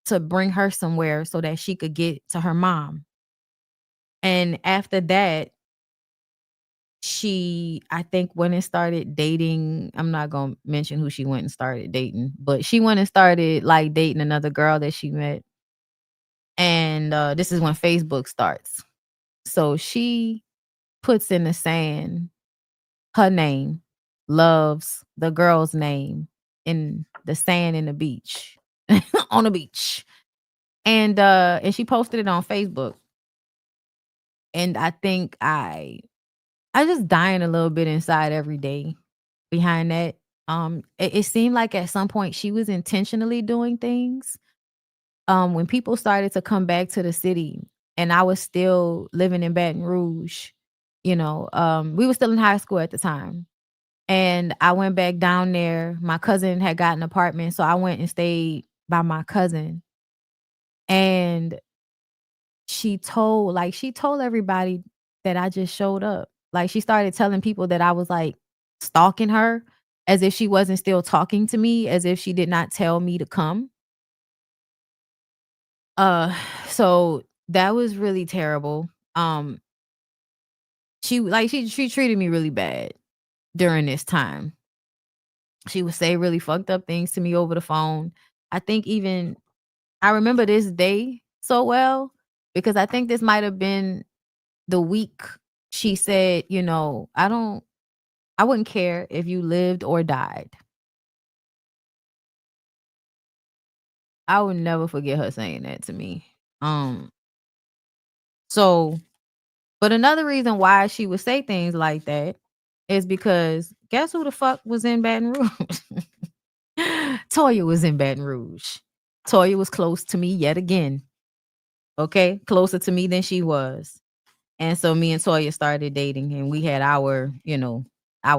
to bring her somewhere so that she could get to her mom. And after that, I think went and started dating. I'm not gonna mention who she went and started dating, but she went and started like dating another girl that she met. And this is when Facebook starts. So she puts in the sand her name, loves the girl's name in the sand in the beach. On the beach. And she posted it on Facebook. And I think I just dying a little bit inside every day behind that. It seemed like at some point she was intentionally doing things. When people started to come back to the city and I was still living in Baton Rouge, we were still in high school at the time. And I went back down there. My cousin had got an apartment, so I went and stayed by my cousin. And she told everybody that I just showed up. Like, she started telling people that I was like stalking her as if she wasn't still talking to me, as if she did not tell me to come. So that was really terrible. She treated me really bad during this time. She would say really fucked up things to me over the phone. I think even I remember this day so well because I think this might have been the week she said, I wouldn't care if you lived or died. I would never forget her saying that to me. So, but another reason why she would say things like that is because guess who the fuck was in Baton Rouge? Toya was in Baton Rouge. Toya was close to me yet again. Okay, closer to me than she was. And so me and Toya started dating and we had our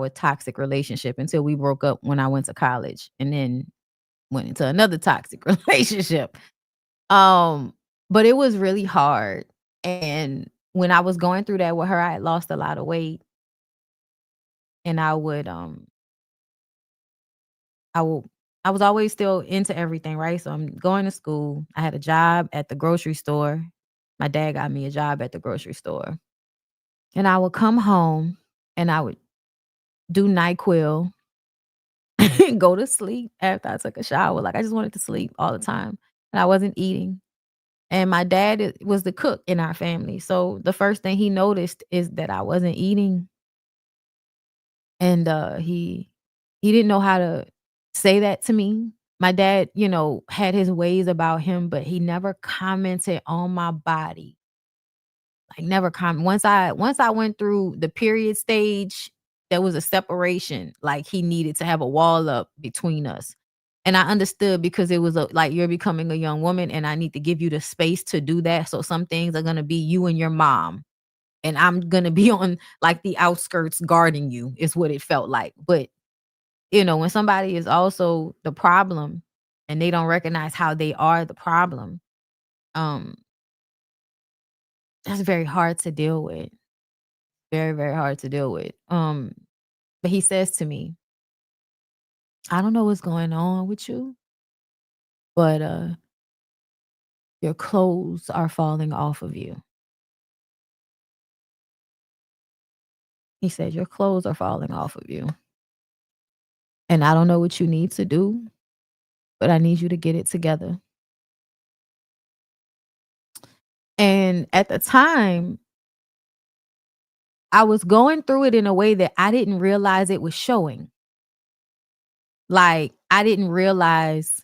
toxic relationship until we broke up when I went to college and then went into another toxic relationship. But it was really hard. And when I was going through that with her, I had lost a lot of weight. And I was always still into everything, right? So I'm going to school. I had a job at the grocery store. My dad got me a job at the grocery store. And I would come home and I would do NyQuil, go to sleep after I took a shower. Like, I just wanted to sleep all the time. And I wasn't eating. And my dad was the cook in our family. So the first thing he noticed is that I wasn't eating. And he didn't know how to say that to me. My dad, had his ways about him, but he never commented on my body. Like, never comment. Once I went through the period stage, there was a separation. Like, he needed to have a wall up between us. And I understood because it was like, you're becoming a young woman and I need to give you the space to do that. So some things are gonna be you and your mom. And I'm gonna be on like the outskirts guarding you, is what it felt like. But when somebody is also the problem and they don't recognize how they are the problem, um, that's very hard to deal with. Very, very hard to deal with. But he says to me, I don't know what's going on with you, but your clothes are falling off of you. He said, your clothes are falling off of you. And I don't know what you need to do, but I need you to get it together. And at the time, I was going through it in a way that I didn't realize it was showing. Like, I didn't realize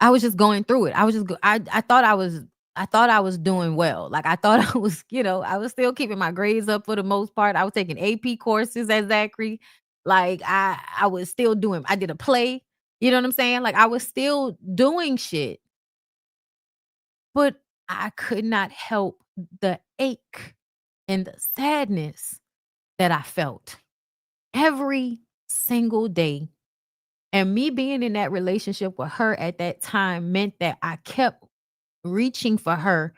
I was just going through it. I was just I thought I was doing well. Like, I thought I was, I was still keeping my grades up for the most part. I was taking AP courses at Zachary. Like, I was still doing, I did a play. You know what I'm saying? Like, I was still doing shit. But I could not help the ache and the sadness that I felt every single day. And me being in that relationship with her at that time meant that I kept reaching for her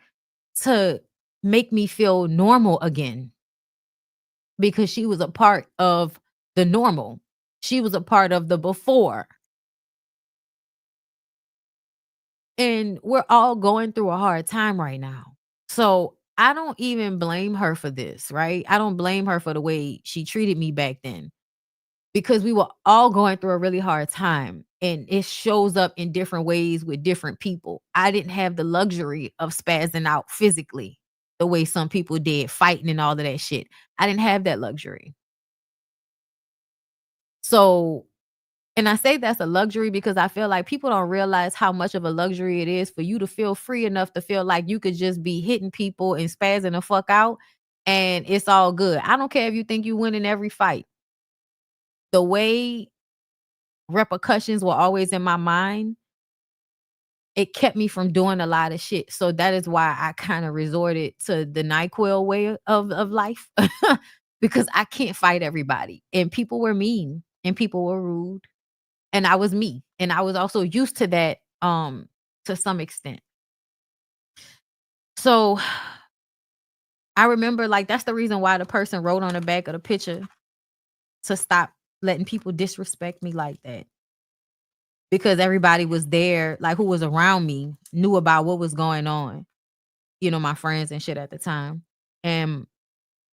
to make me feel normal again, because she was a part of the normal. She was a part of the before. And we're all going through a hard time right now. So I don't even blame her for this, right? I don't blame her for the way she treated me back then, because we were all going through a really hard time and it shows up in different ways with different people. I didn't have the luxury of spazzing out physically the way some people did, fighting and all of that shit. I didn't have that luxury. So, and I say that's a luxury because I feel like people don't realize how much of a luxury it is for you to feel free enough to feel like you could just be hitting people and spazzing the fuck out and it's all good. I don't care if you think you win in every fight. The way repercussions were always in my mind, it kept me from doing a lot of shit. So that is why I kind of resorted to the NyQuil way of life, because I can't fight everybody. And people were mean and people were rude. And I was me. And I was also used to that to some extent. So I remember, like, that's the reason why the person wrote on the back of the picture to stop letting people disrespect me like that. Because everybody was there, like, who was around me knew about what was going on. My friends and shit at the time. And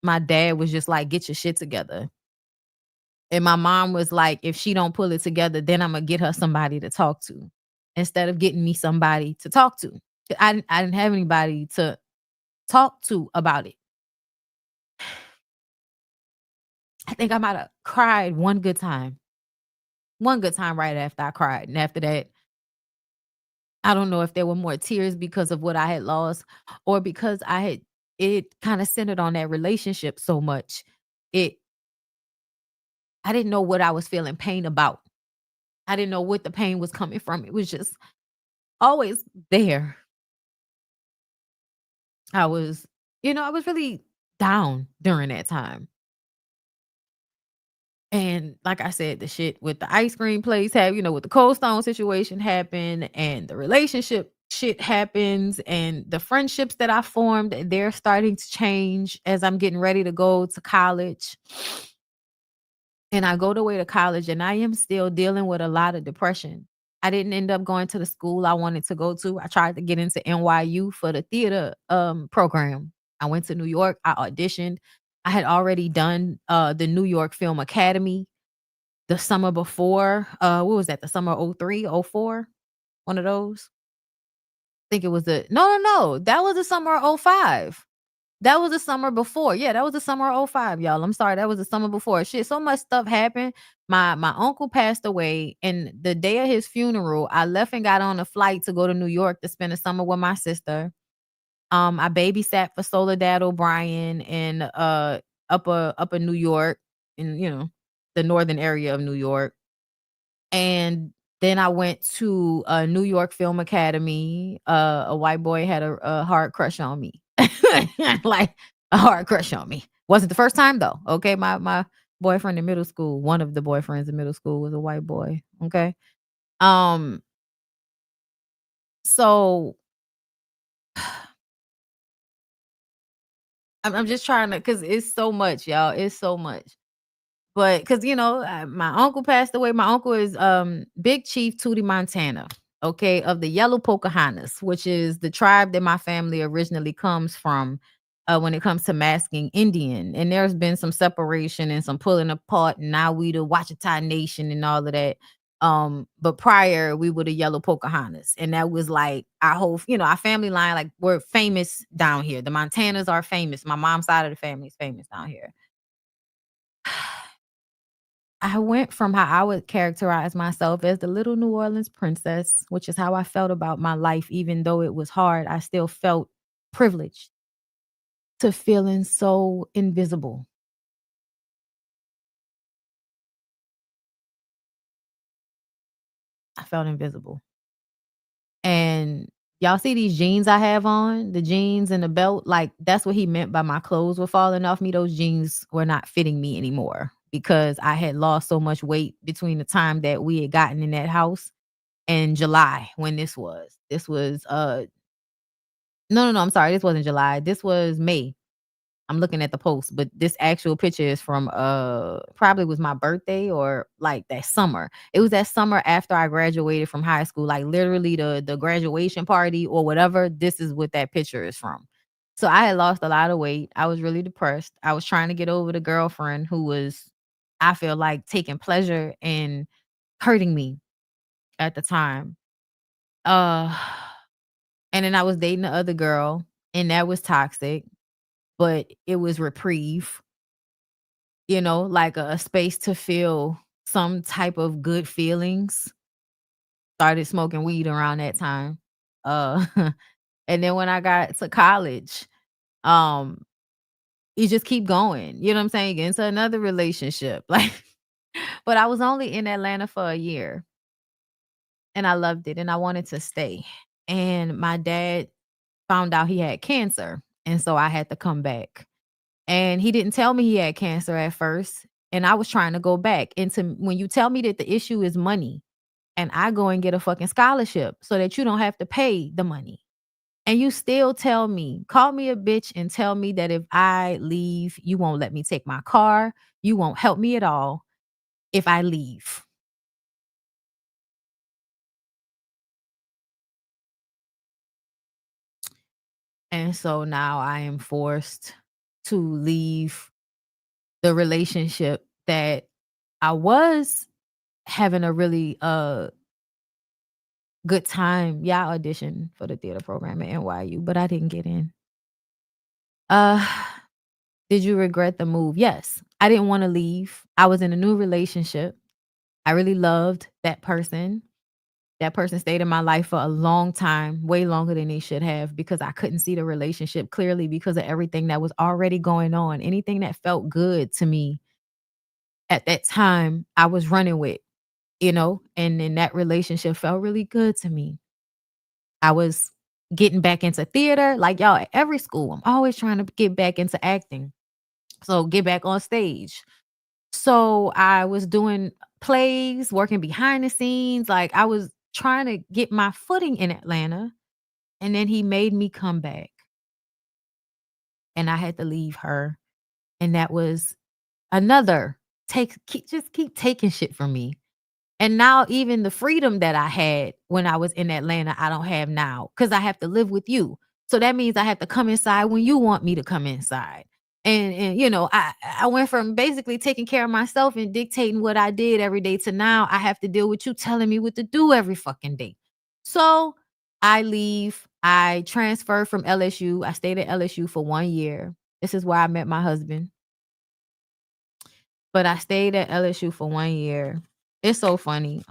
my dad was just like, get your shit together. And my mom was like, if she don't pull it together, then I'm gonna get her somebody to talk to, instead of getting me somebody to talk to. I didn't have anybody to talk to about it. I think I might have cried one good time. One good time right after I cried. And after that, I don't know if there were more tears because of what I had lost or because it kind of centered on that relationship so much. I didn't know what I was feeling pain about. I didn't know what the pain was coming from. It was just always there. I was really down during that time. And like I said, the shit with the ice cream place with the Cold Stone situation happened, and the relationship shit happens, and the friendships that I formed, they're starting to change as I'm getting ready to go to college. And I go away to college and I am still dealing with a lot of depression. I didn't end up going to the school I wanted to go to. I tried to get into NYU for the theater program. I went to New York. I auditioned. I had already done the New York Film Academy the summer before. What was that? The summer 03, 04? One of those. I think it was no. That was the summer 05. That was the summer before. Yeah, that was the summer of 05, y'all. I'm sorry. That was the summer before. Shit, so much stuff happened. My uncle passed away, and the day of his funeral, I left and got on a flight to go to New York to spend the summer with my sister. I babysat for Soledad O'Brien in upper New York, in the northern area of New York. And then I went to a New York Film Academy. A white boy had a hard crush on me. Like a hard crush on me. Wasn't the first time though. Okay. My boyfriend in middle school, one of the boyfriends in middle school was a white boy. Okay. Um, so I'm just trying to, because it's so much, y'all. It's so much. But because my uncle passed away. My uncle is Big Chief Tootie Montana, okay, of the Yellow Pocahontas, which is the tribe that my family originally comes from. When it comes to masking Indian, and there's been some separation and some pulling apart, and now we the Wachita Nation and all of that. But prior we were the Yellow Pocahontas, and that was like our whole, our family line. Like, we're famous down here. The Montanas are famous. My mom's side of the family is famous down here. I went from how I would characterize myself as the little New Orleans princess, which is how I felt about my life. Even though it was hard, I still felt privileged, to feeling so invisible. I felt invisible. And y'all see these jeans I have on, the jeans and the belt? Like, that's what he meant by my clothes were falling off me. Those jeans were not fitting me anymore because I had lost so much weight between the time that we had gotten in that house and July, when this was. This was no, I'm sorry. This wasn't July. This was May. I'm looking at the post, but this actual picture is from probably was my birthday or like that summer. It was that summer after I graduated from high school, like literally the graduation party or whatever. This is what that picture is from. So I had lost a lot of weight. I was really depressed. I was trying to get over the girlfriend who was, I feel like, taking pleasure in hurting me at the time. Uh and then I was dating the other girl, and that was toxic, but it was reprieve, like a space to feel some type of good feelings. Started smoking weed around that time. Uh and then when I got to college, um, you just keep going. You know what I'm saying? Get into another relationship. Like, but I was only in Atlanta for a year, and I loved it and I wanted to stay. And my dad found out he had cancer. And so I had to come back. And he didn't tell me he had cancer at first. And I was trying to go back. And when you tell me that the issue is money, and I go and get a fucking scholarship so that you don't have to pay the money, and you still call me a bitch and tell me that if I leave, you won't let me take my car. You won't help me at all if I leave. And so now I am forced to leave the relationship that I was having a really good time. Yeah, I auditioned for the theater program at NYU, but I didn't get in. Uh did you regret the move? Yes. I didn't want to leave. I was in a new relationship. I really loved that person. That person stayed in my life for a long time, way longer than they should have, because I couldn't see the relationship clearly because of everything that was already going on. Anything that felt good to me at that time, I was running with, and then that relationship felt really good to me. I was getting back into theater. Like, y'all, at every school, I'm always trying to get back into acting. So get back on stage. So I was doing plays, working behind the scenes. Like, I was trying to get my footing in Atlanta. And then he made me come back. And I had to leave her. And that was another keep taking shit from me. And now even the freedom that I had when I was in Atlanta, I don't have now because I have to live with you. So that means I have to come inside when you want me to come inside. And I went from basically taking care of myself and dictating what I did every day to now I have to deal with you telling me what to do every fucking day. So I leave. I transferred from LSU. I stayed at LSU for 1 year. This is where I met my husband. But I stayed at LSU for 1 year. It's so funny.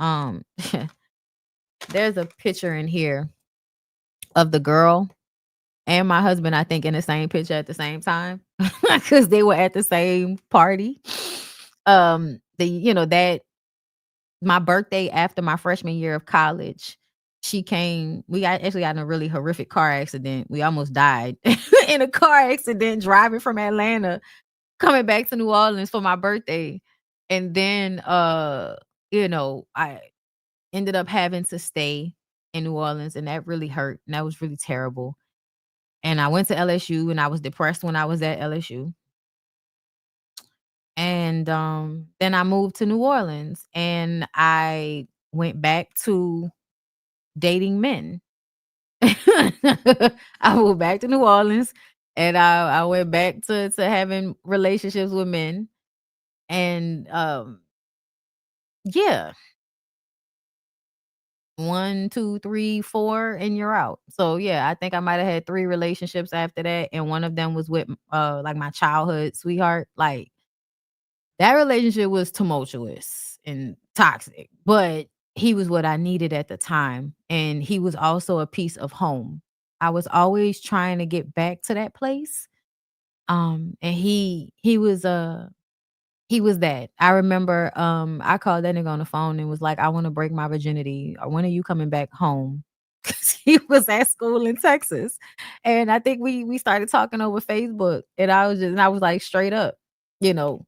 There's a picture in here of the girl and my husband, I think, in the same picture at the same time because they were at the same party. That my birthday after my freshman year of college, she came. Actually got in a really horrific car accident. We almost died in a car accident driving from Atlanta, coming back to New Orleans for my birthday. And then, I ended up having to stay in New Orleans, and that really hurt. And that was really terrible. And I went to LSU, and I was depressed when I was at LSU. And then I moved to New Orleans, and I went back to dating men. I moved back to New Orleans, and I went back to having relationships with men. And yeah. 1, 2, 3, 4, and you're out. So yeah, I think I might have had 3 relationships after that, and one of them was with like my childhood sweetheart. Like, that relationship was tumultuous and toxic, but he was what I needed at the time, and he was also a piece of home. I was always trying to get back to that place. And he was that. I remember I called that nigga on the phone and was like, I want to break my virginity. When are you coming back home? Because he was at school in Texas. And I think we started talking over Facebook. And I was like, straight up, you know.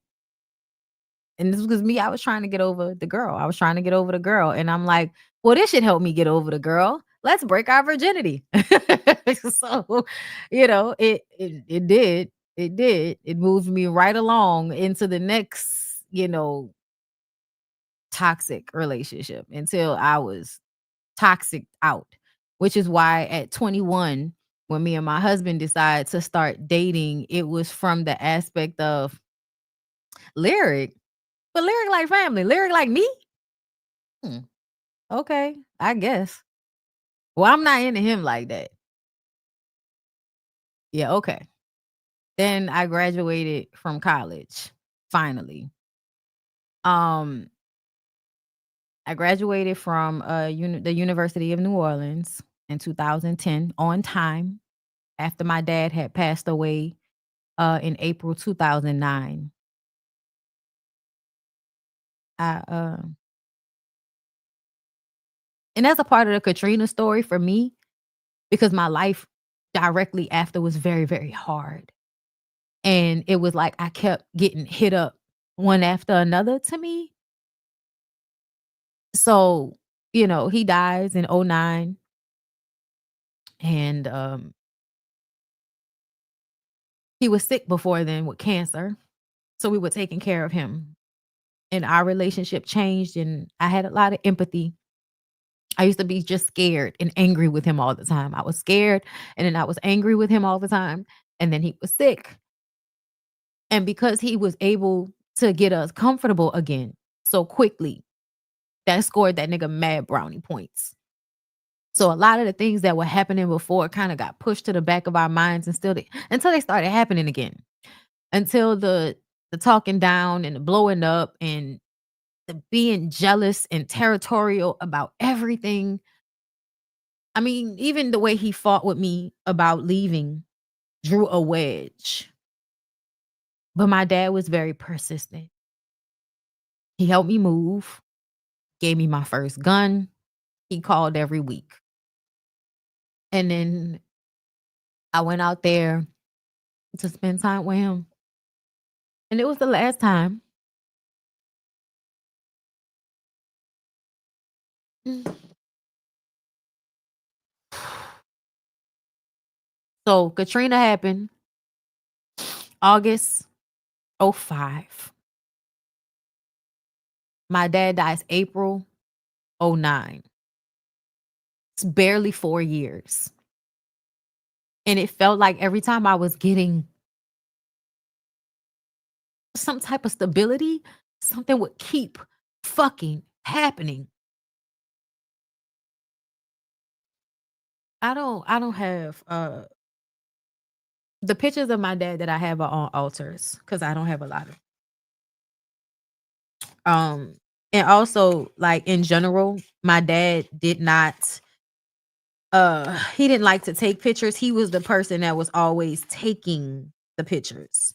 And this was me. I was trying to get over the girl. And I'm like, well, this should help me get over the girl. Let's break our virginity. So, it did. It did. It moved me right along into the next, toxic relationship until I was toxic out, which is why at 21, when me and my husband decided to start dating, it was from the aspect of lyric, but lyric like family, lyric like me. Okay, I guess. Well, I'm not into him like that. Yeah, okay. Then I graduated from college, finally. I graduated from the University of New Orleans in 2010 on time after my dad had passed away in April 2009. And that's a part of the Katrina story for me because my life directly after was very, very hard. And it was like I kept getting hit up one after another to me. So, he dies in 2009. And he was sick before then with cancer. So we were taking care of him. And our relationship changed, and I had a lot of empathy. I used to be just scared and angry with him all the time. I was scared, and then I was angry with him all the time. And then he was sick. And because he was able to get us comfortable again so quickly, that scored that nigga mad brownie points. So a lot of the things that were happening before kind of got pushed to the back of our minds until they started happening again. Until the talking down and the blowing up and the being jealous and territorial about everything. I mean, even the way he fought with me about leaving drew a wedge. But my dad was very persistent. He helped me move, gave me my first gun. He called every week. And then I went out there to spend time with him. And it was the last time. So Katrina happened August 2005. My dad dies April 2009. It's barely 4 years. And it felt like every time I was getting some type of stability, something would keep fucking happening. I don't have the pictures of my dad that I have are on altars because I don't have a lot of and also like in general, my dad did not he didn't like to take pictures. He was the person that was always taking the pictures.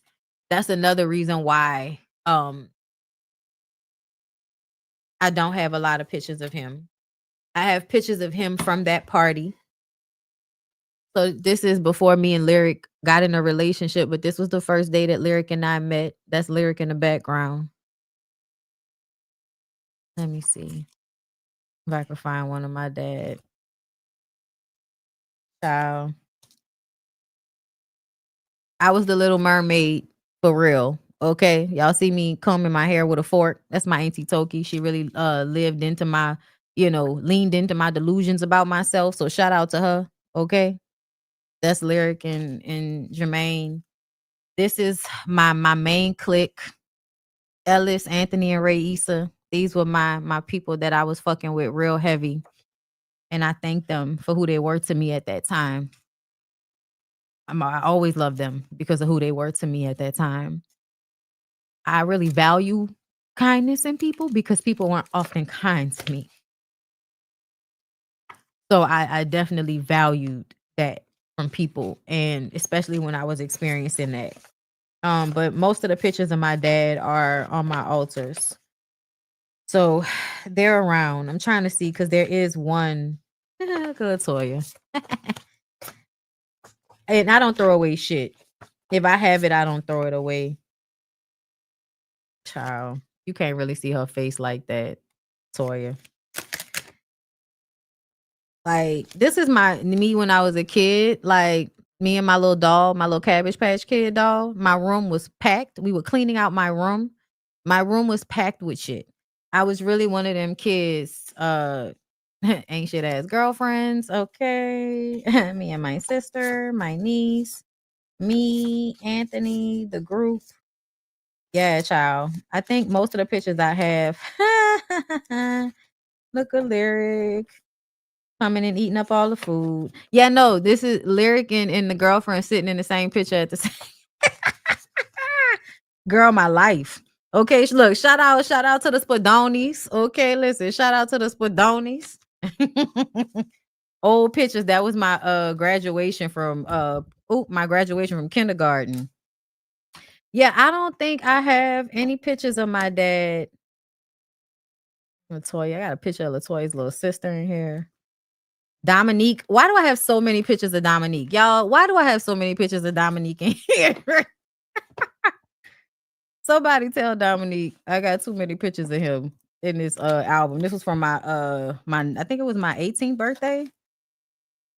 That's another reason why I don't have a lot of pictures of him. I have pictures of him from that party. So this is before me and Lyric got in a relationship, but this was the first day that Lyric and I met. That's Lyric in the background. Let me see if I can find one of my dad. Child. I was the Little Mermaid for real. Okay. Y'all see me combing my hair with a fork. That's my Auntie Toki. She really lived into my, leaned into my delusions about myself. So shout out to her. Okay. That's Lyric and Jermaine. This is my main clique. Ellis, Anthony, and Ray Issa. These were my people that I was fucking with real heavy. And I thank them for who they were to me at that time. I always loved them because of who they were to me at that time. I really value kindness in people because people weren't often kind to me. So I definitely valued that from people, and especially when I was experiencing that. But most of the pictures of my dad are on my altars. So they're around. I'm trying to see because there is one. Good Toya. And I don't throw away shit. If I have it, I don't throw it away. Child, you can't really see her face like that, Toya. Like, this is me when I was a kid. Like, me and my little doll, my little Cabbage Patch Kid doll. My room was packed. We were cleaning out my room. My room was packed with shit. I was really one of them kids, ain't shit ass girlfriends. Okay. Me and my sister, my niece, me, Anthony, the group. Yeah, child. I think most of the pictures I have. Look a Lyric coming and eating up all the food. Yeah, no, this is Lyric and the girlfriend sitting in the same picture at the same. Girl, my life. Okay, look, shout out to the Spadonis. Okay, listen, shout out to the Spadonis. Old pictures. That was my graduation from my graduation from kindergarten. Yeah, I don't think I have any pictures of my dad. Latoya, I got a picture of Latoya's little sister in here. Dominique. Why do I have so many pictures of Dominique? Y'all, why do I have so many pictures of Dominique in here? Somebody tell Dominique I got too many pictures of him in this album. This was from my I think it was my 18th birthday.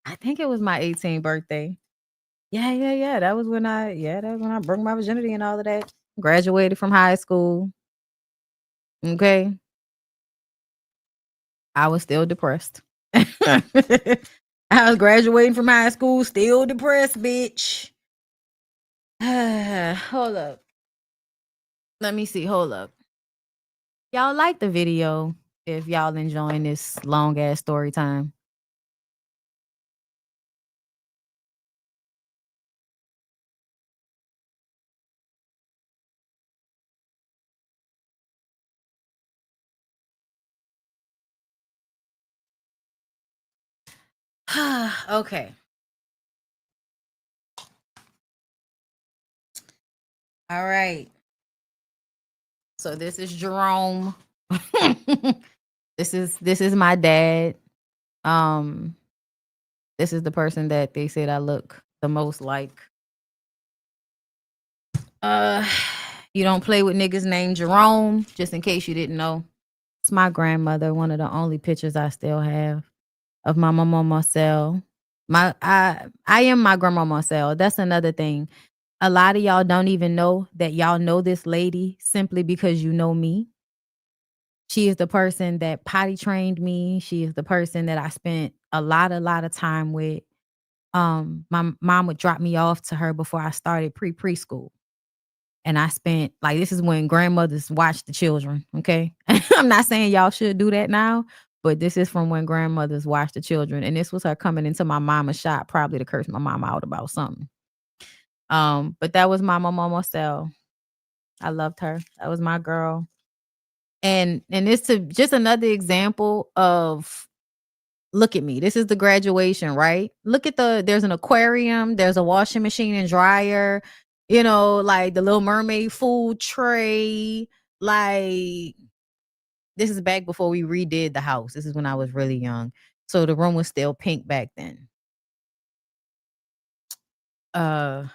I think it was my 18th birthday. Yeah. That was when I broke my virginity and all of that. Graduated from high school. Okay. I was still depressed. I was graduating from high school, still depressed, bitch. Hold up. Let me see. Hold up. Y'all like the video if y'all enjoying this long ass story time. Okay. All right. So this is Jerome. This is my dad. This is the person that they said I look the most like. You don't play with niggas named Jerome, just in case you didn't know. It's my grandmother, one of the only pictures I still have of my mama Marcel. I am my grandma Marcel. That's another thing. A lot of y'all don't even know that y'all know this lady simply because you know me. She is the person that potty trained me. She is the person that I spent a lot of time with. My mom would drop me off to her before I started preschool. And I spent, like, this is when grandmothers watch the children, okay? I'm not saying y'all should do that now, but this is from when grandmothers watched the children. And this was her coming into my mama's shop, probably to curse my mama out about something. But that was Mama Momo Cell. I loved her. That was my girl. And it's just another example of, look at me. This is the graduation, right? Look at there's an aquarium, there's a washing machine and dryer, like the Little Mermaid food tray. Like, this is back before we redid the house. This is when I was really young. So the room was still pink back then. And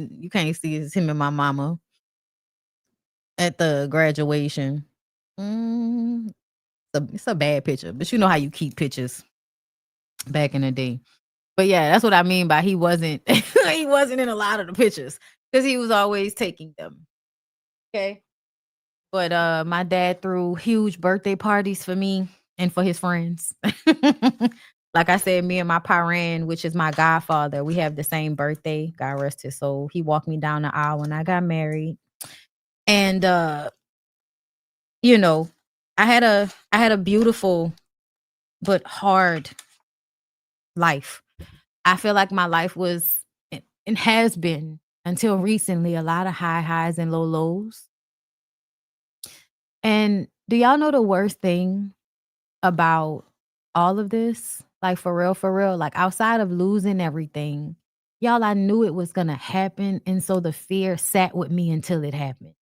you can't see it's him and my mama at the graduation. It's a bad picture, but you know how you keep pictures back in the day. But yeah, that's what I mean by he wasn't he wasn't in a lot of the pictures because he was always taking them. Okay. But my dad threw huge birthday parties for me and for his friends. Like I said, me and my parent, which is my godfather, we have the same birthday. God rest his soul. He walked me down the aisle when I got married. And I had a beautiful but hard life. I feel like my life was and has been until recently a lot of high highs and low lows. And do y'all know the worst thing about all of this? Like for real, like outside of losing everything, y'all, I knew it was gonna happen. And so the fear sat with me until it happened.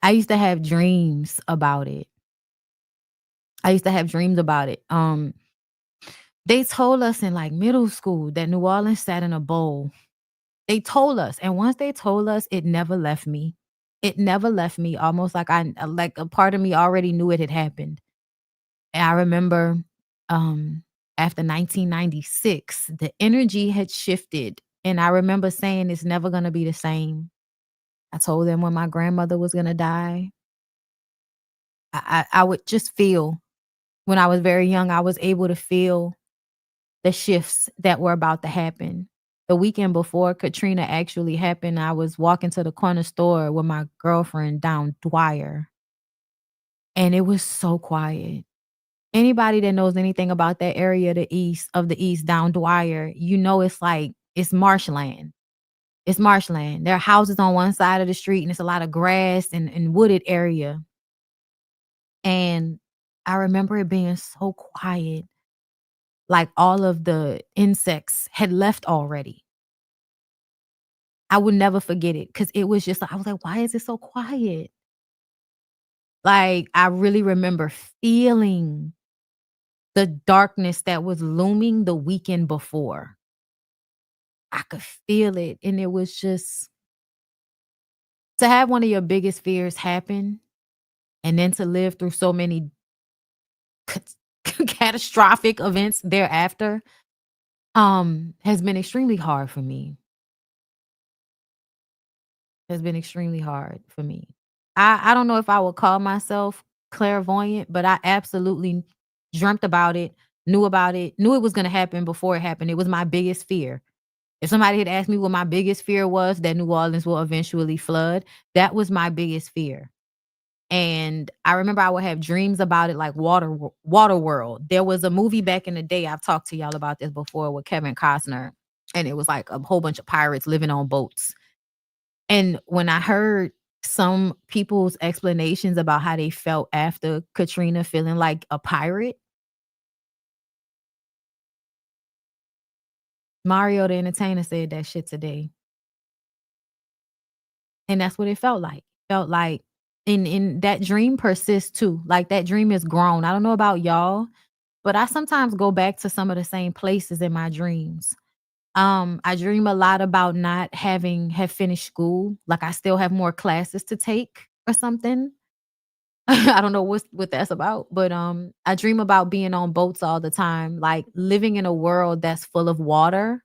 I used to have dreams about it. They told us in like middle school that New Orleans sat in a bowl. They told us. And once they told us, it never left me. It never left me. Almost like like a part of me already knew it had happened. And I remember after 1996, the energy had shifted. And I remember saying it's never going to be the same. I told them when my grandmother was going to die. I would just feel, when I was very young, I was able to feel the shifts that were about to happen. The weekend before Katrina actually happened, I was walking to the corner store with my girlfriend down Dwyer. And it was so quiet. Anybody that knows anything about that area of the east down Dwyer, it's marshland. It's marshland. There are houses on one side of the street and it's a lot of grass and wooded area. And I remember it being so quiet. Like all of the insects had left already. I would never forget it because it was just, I was like, why is it so quiet? Like, I really remember feeling the darkness that was looming the weekend before. I could feel it. And it was just, to have one of your biggest fears happen and then to live through so many catastrophic events thereafter has been extremely hard for me. I don't know if I would call myself clairvoyant, but I absolutely dreamt about it, knew it was going to happen before it happened. It was my biggest fear. If somebody had asked me what my biggest fear was, that New Orleans will eventually flood, that was my biggest fear. And I remember I would have dreams about it, like Water World. There was a movie back in the day, I've talked to y'all about this before, with Kevin Costner, and it was like a whole bunch of pirates living on boats. And when I heard some people's explanations about how they felt after Katrina, feeling like a pirate, Mario the Entertainer said that shit today. And that's what it felt like. Felt like, and that dream persists too. Like that dream is grown. I don't know about y'all, but I sometimes go back to some of the same places in my dreams. I dream a lot about not have finished school. Like I still have more classes to take or something. I don't know what that's about, but I dream about being on boats all the time, like living in a world that's full of water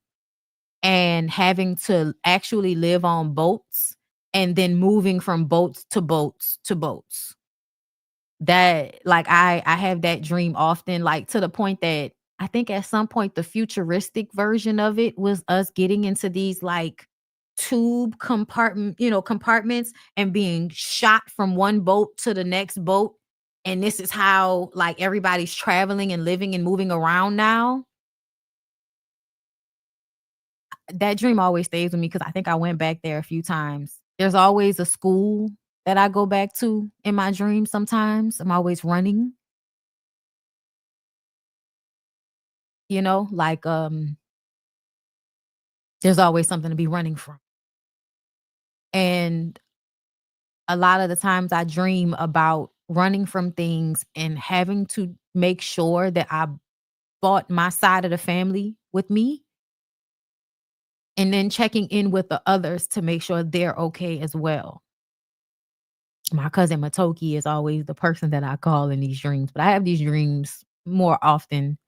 and having to actually live on boats and then moving from boats to boats to boats. That, like, I have that dream often, like to the point that I think at some point the futuristic version of it was us getting into these like tube compartments and being shot from one boat to the next boat. And this is how like everybody's traveling and living and moving around now. That dream always stays with me because I think I went back there a few times. There's always a school that I go back to in my dreams sometimes. I'm always running. Like there's always something to be running from. And a lot of the times I dream about running from things and having to make sure that I brought my side of the family with me. And then checking in with the others to make sure they're okay as well. My cousin Matoki is always the person that I call in these dreams, but I have these dreams more often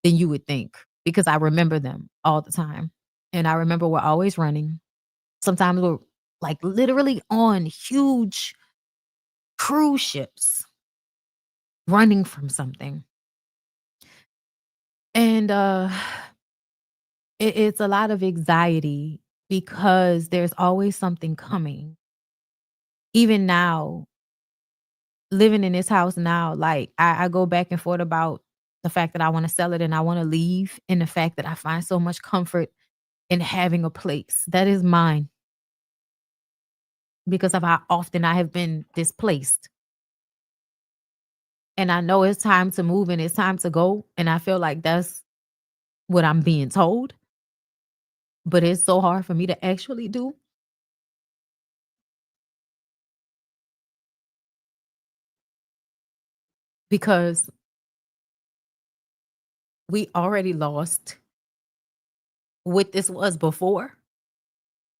than you would think because I remember them all the time. And I remember we're always running. Sometimes we're like literally on huge cruise ships running from something. And it's a lot of anxiety because there's always something coming. Even now, living in this house now, like I go back and forth about the fact that I want to sell it and I want to leave, and the fact that I find so much comfort in having a place that is mine because of how often I have been displaced. And I know it's time to move and it's time to go. And I feel like that's what I'm being told. But it's so hard for me to actually do. Because we already lost what this was before.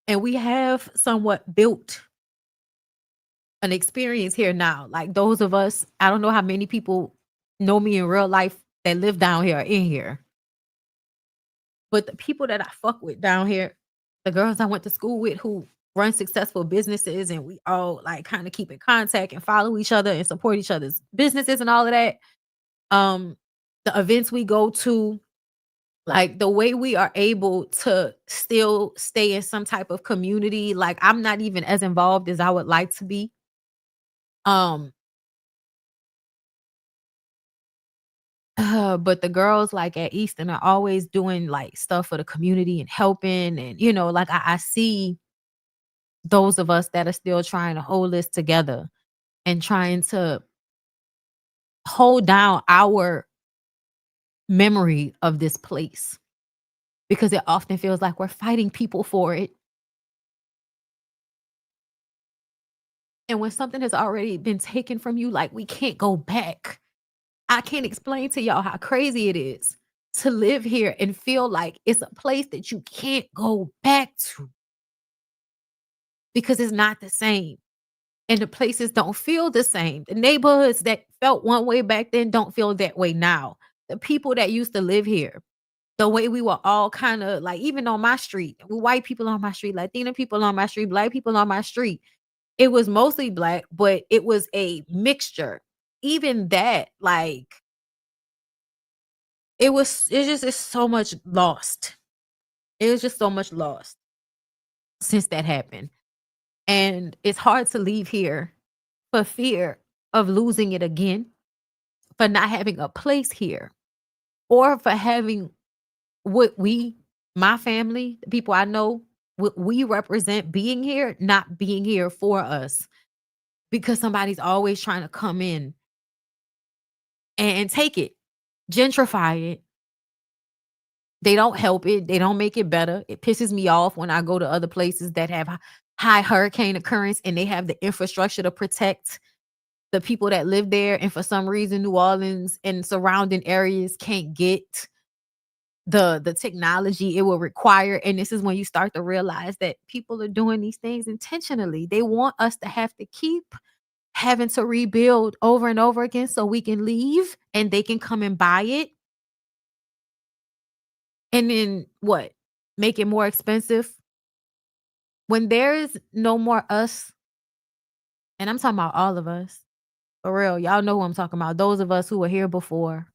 And we have somewhat built an experience here now. Like those of us, I don't know how many people know me in real life that live down here or in here. But the people that I fuck with down here, the girls I went to school with who run successful businesses, and we all like kind of keep in contact and follow each other and support each other's businesses and all of that. The events we go to, like the way we are able to still stay in some type of community. Like I'm not even as involved as I would like to be. But the girls like at Easton are always doing like stuff for the community and helping. And, like I see those of us that are still trying to hold this together and trying to hold down our memory of this place because it often feels like we're fighting people for it. And when something has already been taken from you, like we can't go back. I can't explain to y'all how crazy it is to live here and feel like it's a place that you can't go back to because it's not the same. And the places don't feel the same. The neighborhoods that felt one way back then don't feel that way now. The people that used to live here, the way we were all kind of like, even on my street, white people on my street, Latina people on my street, black people on my street, it was mostly black, but it was a mixture. Even that, like, it's so much lost. It was just so much lost since that happened. And it's hard to leave here for fear of losing it again, for not having a place here, or for having what my family, the people I know, what we represent being here, not being here for us. Because somebody's always trying to come in and take it, gentrify it. They don't help it. They don't make it better. It pisses me off when I go to other places that have high hurricane occurrence and they have the infrastructure to protect the people that live there. And for some reason, New Orleans and surrounding areas can't get the technology it will require. And this is when you start to realize that people are doing these things intentionally. They want us to have to keep having to rebuild over and over again so we can leave and they can come and buy it. And then what? Make it more expensive? When there's no more us, and I'm talking about all of us, for real, y'all know who I'm talking about. Those of us who were here before,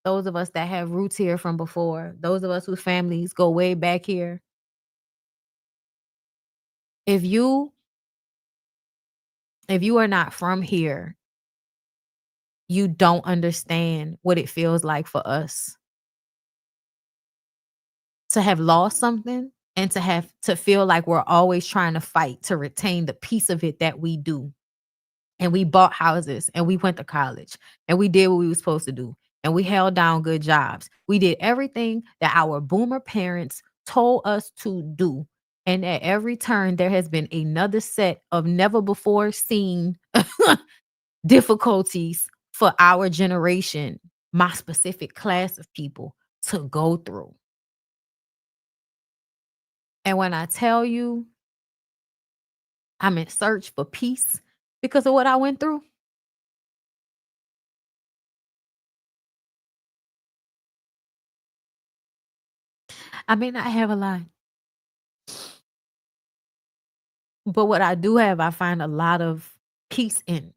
those of us that have roots here from before, those of us whose families go way back here. If you are not from here, you don't understand what it feels like for us to have lost something and to feel like we're always trying to fight to retain the piece of it that we do. And we bought houses and we went to college and we did what we were supposed to do and we held down good jobs. We did everything that our boomer parents told us to do. And at every turn, there has been another set of never before seen difficulties for our generation, my specific class of people, to go through. And when I tell you I'm in search for peace because of what I went through, I may not have a lot, but what I do have, I find a lot of peace in.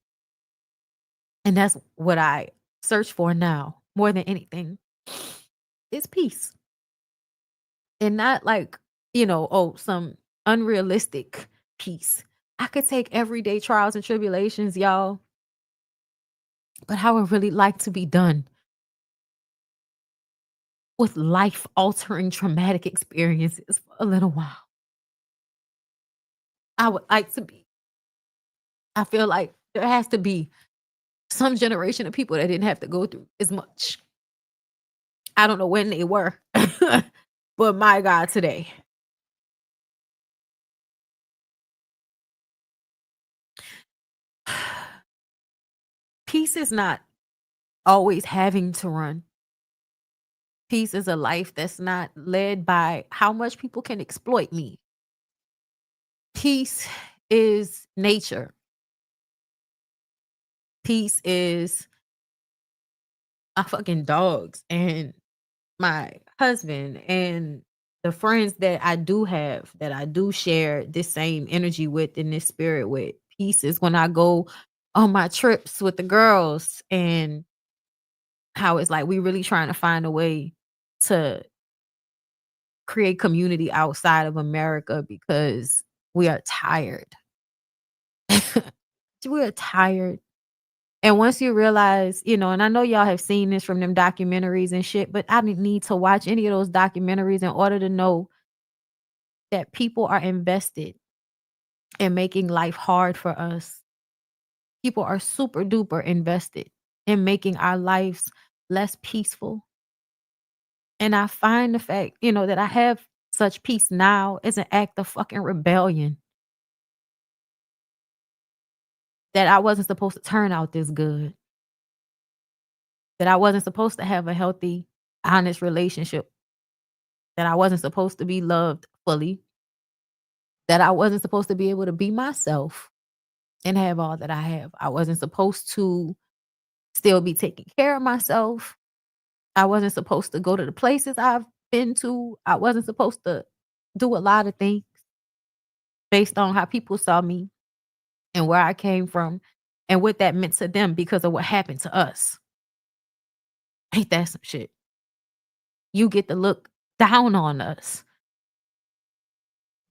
And that's what I search for now more than anything. It's peace. And not like, some unrealistic peace. I could take everyday trials and tribulations, y'all, but I would really like to be done with life-altering traumatic experiences for a little while. I would like to be. I feel like there has to be some generation of people that didn't have to go through as much. I don't know when they were, but my God, today. Peace is not always having to run. Peace is a life that's not led by how much people can exploit me. Peace is nature. Peace is my fucking dogs and my husband and the friends that I do have, that I do share this same energy with and this spirit with. Peace is when I go on my trips with the girls and how it's like we really trying to find a way to create community outside of America because we are tired. We're tired. And once you realize, and I know y'all have seen this from them documentaries and shit, but I didn't need to watch any of those documentaries in order to know that people are invested in making life hard for us. People are super duper invested in making our lives less peaceful. And I find the fact, that I have such peace now is an act of fucking rebellion. That I wasn't supposed to turn out this good. That I wasn't supposed to have a healthy, honest relationship. That I wasn't supposed to be loved fully. That I wasn't supposed to be able to be myself and have all that I have. I wasn't supposed to still be taking care of myself. I wasn't supposed to go to the places I've been to. I wasn't supposed to do a lot of things based on how people saw me and where I came from and what that meant to them because of what happened to us. Ain't that some shit? You get to look down on us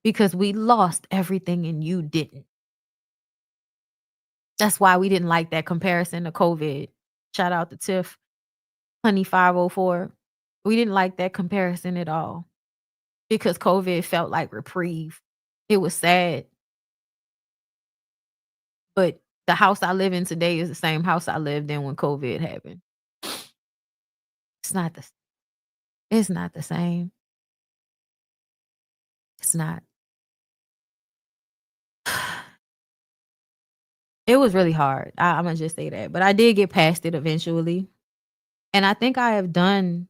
because we lost everything and you didn't. That's why we didn't like that comparison to COVID. Shout out to Tiff, Honey 504. We didn't like that comparison at all because COVID felt like reprieve. It was sad. But the house I live in today is the same house I lived in when COVID happened. It's not the same. It's not. It was really hard. I'm gonna just say that. But I did get past it eventually. And I think I have done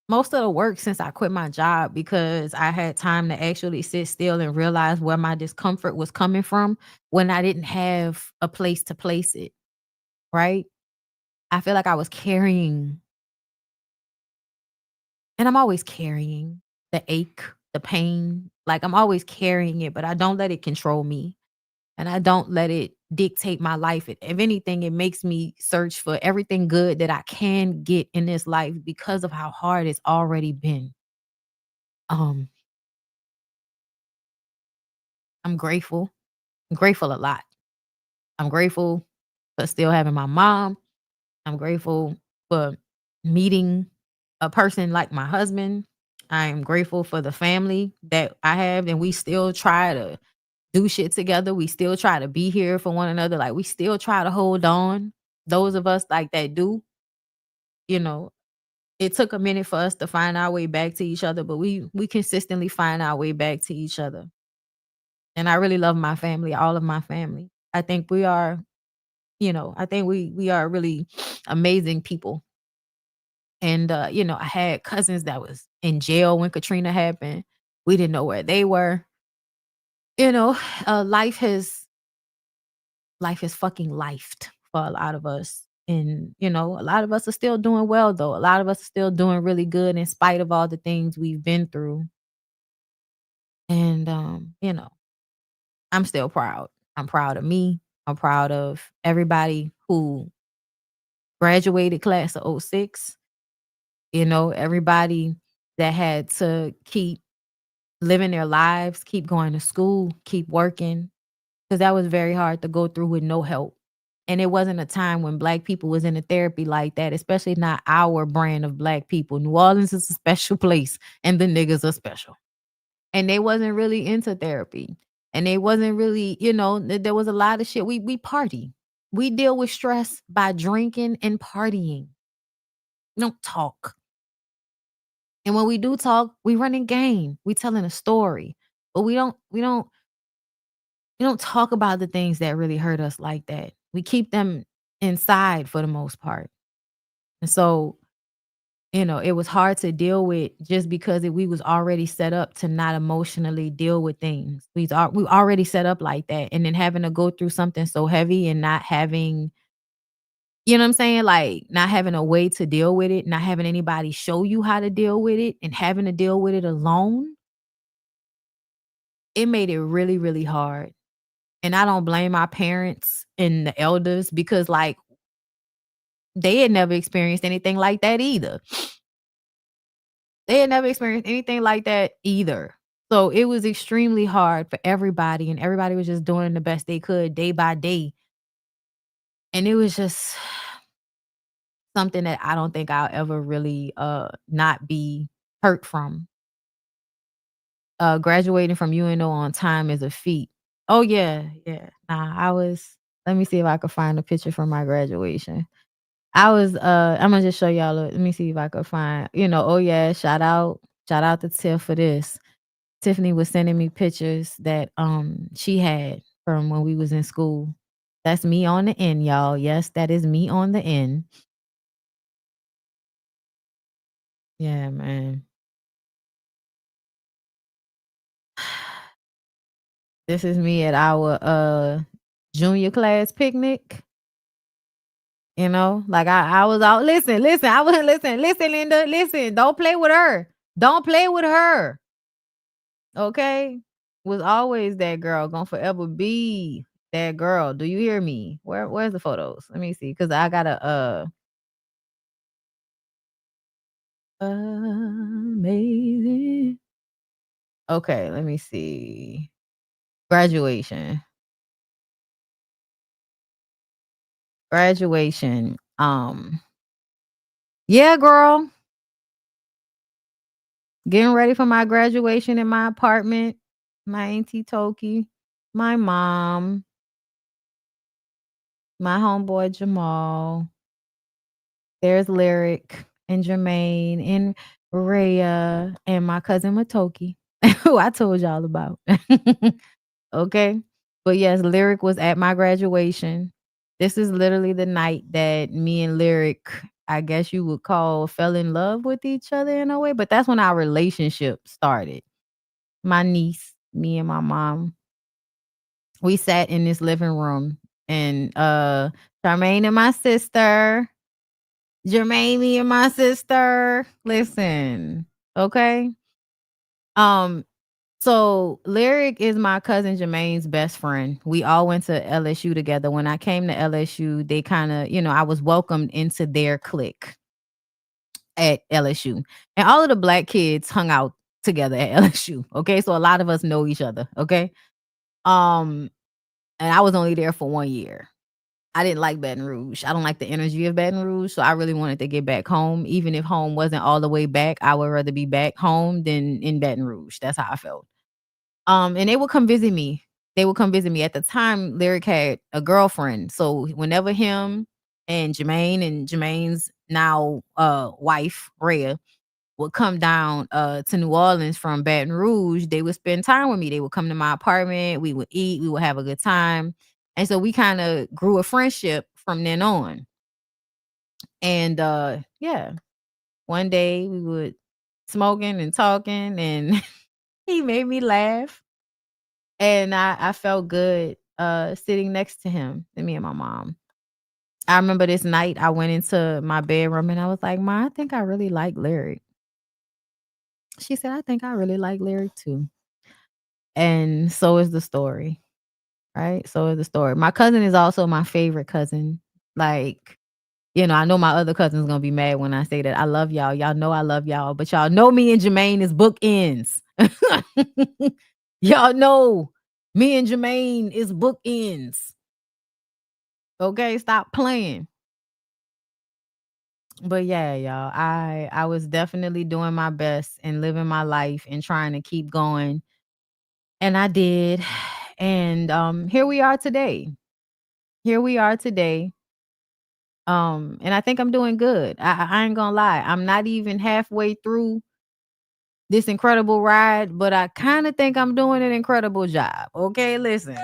most of the work since I quit my job because I had time to actually sit still and realize where my discomfort was coming from when I didn't have a place to place it. Right? I feel like I was carrying, and I'm always carrying the ache, the pain. Like I'm always carrying it, but I don't let it control me. And I don't let it dictate my life. If anything, it makes me search for everything good that I can get in this life because of how hard it's already been. Um, I'm grateful. I'm grateful a lot. I'm grateful for still having my mom. I'm grateful for meeting a person like my husband. I am grateful for the family that I have, and we still try to do shit together. We still try to be here for one another. Like, we still try to hold on. Those of us like that do, you know, it took a minute for us to find our way back to each other, but we consistently find our way back to each other. And I really love my family, all of my family. I think we are, I think we are really amazing people. And I had cousins that was in jail when Katrina happened. We didn't know where they were. You know, life has fucking lifed for a lot of us. And, a lot of us are still doing well, though. A lot of us are still doing really good in spite of all the things we've been through. And, I'm still proud. I'm proud of me. I'm proud of everybody who graduated class of 06. Everybody that had to keep living their lives, keep going to school, keep working, because that was very hard to go through with no help. And it wasn't a time when Black people was in a therapy like that, especially not our brand of Black people. New Orleans is a special place, and the niggas are special. And they wasn't really into therapy. And they wasn't really, there was a lot of shit. We party. We deal with stress by drinking and partying. We don't talk. And when we do talk, we running game. We telling a story. But we don't talk about the things that really hurt us like that. We keep them inside for the most part. And so, it was hard to deal with just because we was already set up to not emotionally deal with things. We already set up like that. And then having to go through something so heavy and not having, you know what I'm saying? Like, not having a way to deal with it, not having anybody show you how to deal with it, and having to deal with it alone. It made it really, really hard. And I don't blame my parents and the elders, because, like, they had never experienced anything like that either. So it was extremely hard for everybody, and everybody was just doing the best they could day by day. And it was just something that I don't think I'll ever really not be hurt from. Graduating from UNO on time is a feat. Oh yeah, yeah. Let me see if I could find a picture from my graduation. I'm gonna just show y'all. Let me see if I could find, oh yeah, shout out to Tiff for this. Tiffany was sending me pictures that she had from when we was in school. That's me on the end, y'all. Yes, that is me on the end. Yeah, man. This is me at our junior class picnic. Like I was out. Listen, I was listen, Linda, listen. Don't play with her. Okay? Was always that girl, gonna forever be that girl. Do you hear me? Where's the photos? Let me see, because I gotta amazing. Okay, let me see. Graduation. Yeah, girl. Getting ready for my graduation in my apartment. My auntie Toki, my mom, my homeboy Jamal. There's Lyric and Jermaine and Rhea and my cousin Matoki, who I told y'all about. Okay. But yes, Lyric was at my graduation. This is literally the night that me and Lyric, I guess you would call, fell in love with each other in a way. But that's when our relationship started. My niece, me and my mom, we sat in this living room, and Charmaine and my sister, Jermaine, me and my sister. Listen, okay. So Lyric is my cousin Jermaine's best friend. We all went to LSU together. When I came to LSU, they kind of, I was welcomed into their clique at LSU. And all of the Black kids hung out together at LSU. Okay. So a lot of us know each other. Okay. And I was only there for 1 year. I didn't like Baton Rouge. I don't like the energy of Baton Rouge, so I really wanted to get back home. Even if home wasn't all the way back, I would rather be back home than in Baton Rouge. That's how I felt. And they would come visit me. They would come visit me. At the time, Lyric had a girlfriend. So whenever him and Jermaine's now wife, Rhea, would come down to New Orleans from Baton Rouge, they would spend time with me. They would come to my apartment. We would eat. We would have a good time. And so we kind of grew a friendship from then on. And yeah, one day we would smoking and talking, and he made me laugh. And I felt good sitting next to him and me and my mom. I remember this night I went into my bedroom and I was like, Ma, I think I really like Lyric. She said, I think I really like Lyric too. And so is the story, right? So is the story. My cousin is also my favorite cousin. Like, I know my other cousin's gonna be mad when I say that. I love y'all. Y'all know I love y'all, but y'all know me and Jermaine is bookends. Y'all know me and Jermaine is bookends. Okay, stop playing. But yeah, y'all, I was definitely doing my best and living my life and trying to keep going. And I did. And here we are today. Here we are today. And I think I'm doing good. I ain't gonna lie. I'm not even halfway through this incredible ride, but I kind of think I'm doing an incredible job. Okay, listen.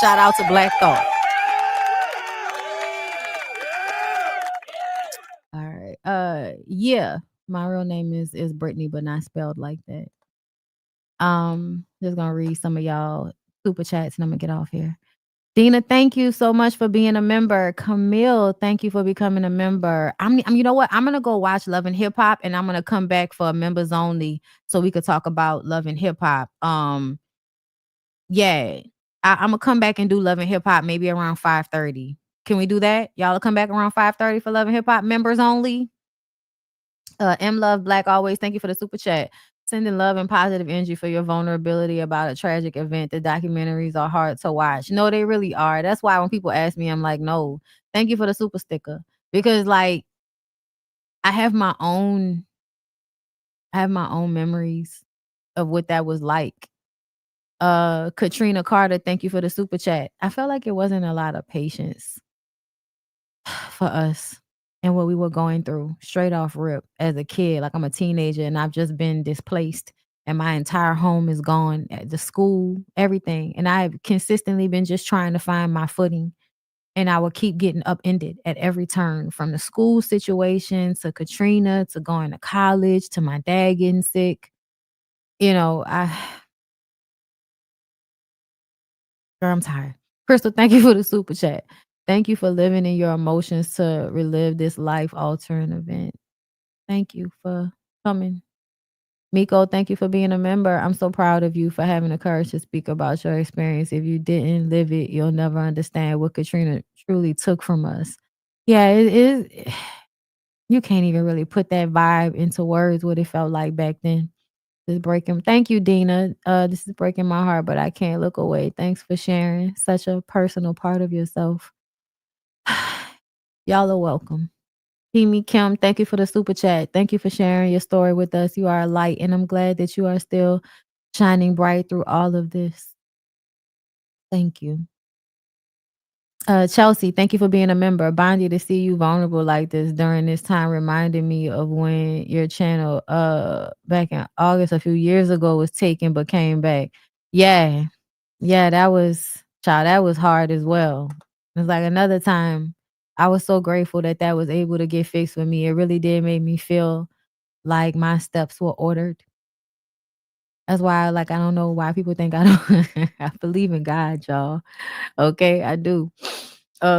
Shout out to Black Thought. All right. Yeah. My real name is Brittany, but not spelled like that. Just gonna read some of y'all super chats and I'm gonna get off here. Dina, thank you so much for being a member. Camille, thank you for becoming a member. You know what? I'm gonna go watch Love and Hip Hop, and I'm gonna come back for members only, so we could talk about Love and Hip Hop. Yeah, I'm gonna come back and do Love and Hip Hop maybe around 5:30. Can we do that? Y'all come back around 5:30 for Love and Hip Hop members only. M Love Black always, thank you for the super chat. Sending love and positive energy for your vulnerability about a tragic event. The documentaries are hard to watch. No, they really are. That's why when people ask me, I'm like, no, thank you for the super sticker. Because like I have my own memories of what that was like. Katrina Carter, thank you for the super chat. I felt like it wasn't a lot of patience for us and what we were going through straight off rip as a kid. Like I'm a teenager and I've just been displaced and my entire home is gone, the school, everything. And I've consistently been just trying to find my footing. And I would keep getting upended at every turn, from the school situation to Katrina to going to college to my dad getting sick. Girl, I'm tired. Crystal, thank you for the super chat. Thank you for living in your emotions to relive this life-altering event. Thank you for coming. Miko, thank you for being a member. I'm so proud of you for having the courage to speak about your experience. If you didn't live it, you'll never understand what Katrina truly took from us. Yeah, it is. You can't even really put that vibe into words, what it felt like back then. This is breaking. Thank you, Dina. This is breaking my heart, but I can't look away. Thanks for sharing such a personal part of yourself. Y'all are welcome. Kimi Kim, thank you for the super chat. Thank you for sharing your story with us. You are a light, and I'm glad that you are still shining bright through all of this. Thank you. Chelsea, thank you for being a member. Bondi, to see you vulnerable like this during this time reminded me of when your channel back in August a few years ago was taken but came back. Yeah, that was hard as well. It's like another time. I was so grateful that was able to get fixed for me. It really did make me feel like my steps were ordered. That's why I don't know why people think I don't I believe in God, y'all. Okay, I do.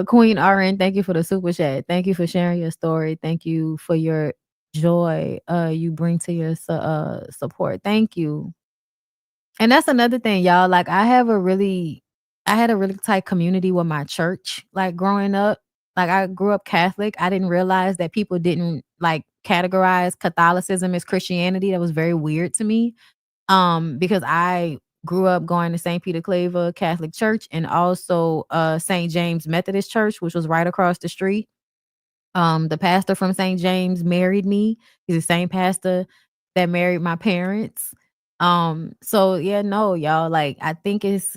Queen RN, thank you for the super chat. Thank you for sharing your story. Thank you for your joy you bring to your support. Thank you. And that's another thing, y'all. Like I had a really tight community with my church. Like growing up, like I grew up Catholic. I didn't realize that people didn't like categorize Catholicism as Christianity. That was very weird to me. Because I grew up going to St. Peter Claver Catholic Church and also St. James Methodist Church, which was right across the street. The pastor from St. James married me. He's the same pastor that married my parents. So yeah, no, y'all, like I think it's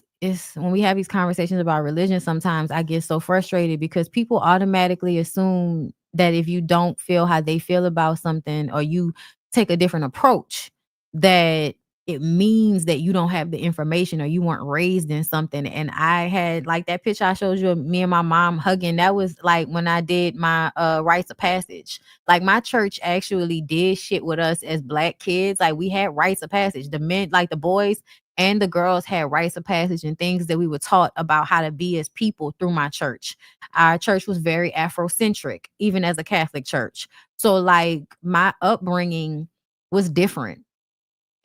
when we have these conversations about religion, sometimes I get so frustrated because people automatically assume that if you don't feel how they feel about something or you take a different approach, that it means that you don't have the information or you weren't raised in something. And I had like that picture I showed you of me and my mom hugging. That was like when I did my rites of passage. Like my church actually did shit with us as Black kids. Like we had rites of passage. The men, like the boys and the girls, had rites of passage and things that we were taught about how to be as people through my church. Our church was very Afrocentric, even as a Catholic church. So like my upbringing was different.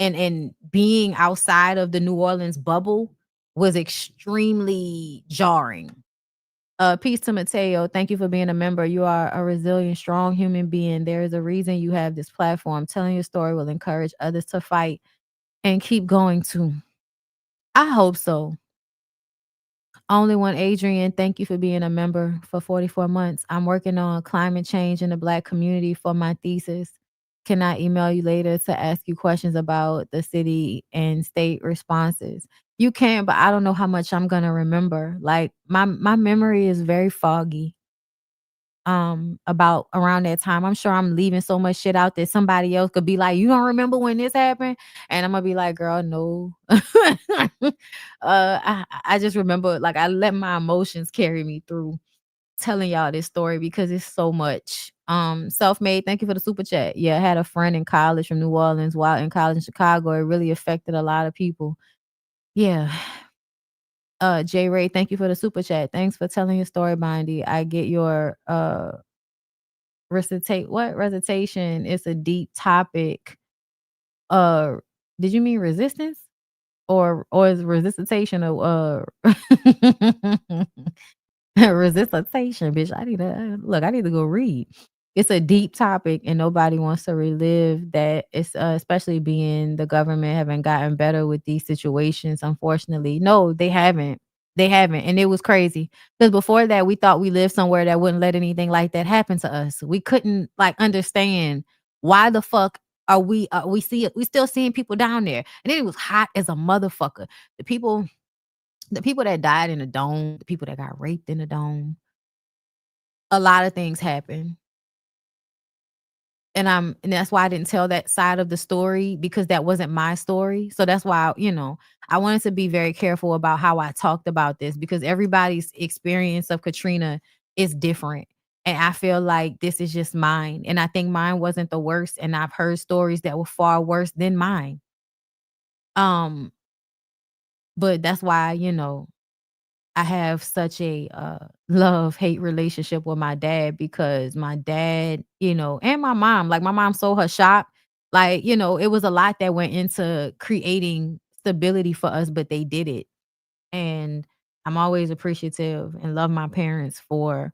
And being outside of the New Orleans bubble was extremely jarring. Peace to Mateo. Thank you for being a member. You are a resilient, strong human being. There is a reason you have this platform. Telling your story will encourage others to fight and keep going too. I hope so. Only one Adrian, thank you for being a member for 44 months. I'm working on climate change in the Black community for my thesis. Can I email you later to ask you questions about the city and state responses? You can, but I don't know how much I'm gonna remember. Like my memory is very foggy. About around that time, I'm sure I'm leaving so much shit out that somebody else could be like, "You don't remember when this happened?" And I'm gonna be like, "Girl, no." I just remember, like, I let my emotions carry me through telling y'all this story because it's so much. Self-made, thank you for the super chat. Yeah, I had a friend in college from New Orleans while in college in Chicago. It really affected a lot of people. Yeah. J Ray, thank you for the super chat. Thanks for telling your story, Bondy. I get your recitation. It's a deep topic. Uh did you mean resistance? Or is recitation a recitation, bitch? I need to look, I need to go read. It's a deep topic and nobody wants to relive that. It's especially being the government haven't gotten better with these situations, unfortunately. No, they haven't. They haven't. And it was crazy. Because before that, we thought we lived somewhere that wouldn't let anything like that happen to us. We couldn't like understand why the fuck are we still seeing people down there. And then it was hot as a motherfucker. The people that died in the dome, the people that got raped in the dome, a lot of things happen. And that's why I didn't tell that side of the story because that wasn't my story. So that's why, I wanted to be very careful about how I talked about this because everybody's experience of Katrina is different. And I feel like this is just mine. And I think mine wasn't the worst. And I've heard stories that were far worse than mine. But that's why, I have such a love-hate relationship with my dad because my dad, and my mom, like my mom sold her shop. Like, it was a lot that went into creating stability for us, but they did it. And I'm always appreciative and love my parents for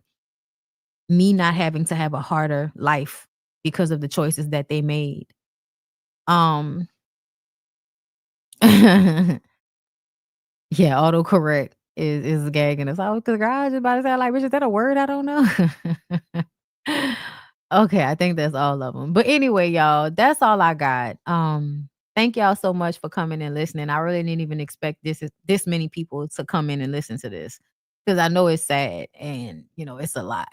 me not having to have a harder life because of the choices that they made. Um Yeah, autocorrect is gagging us. Oh, because girl, I was just about to say, like, bitch, is that a word I don't know? Okay, I think that's all of them. But anyway, y'all, that's all I got. Thank y'all so much for coming and listening. I really didn't even expect this many people to come in and listen to this because I know it's sad and it's a lot.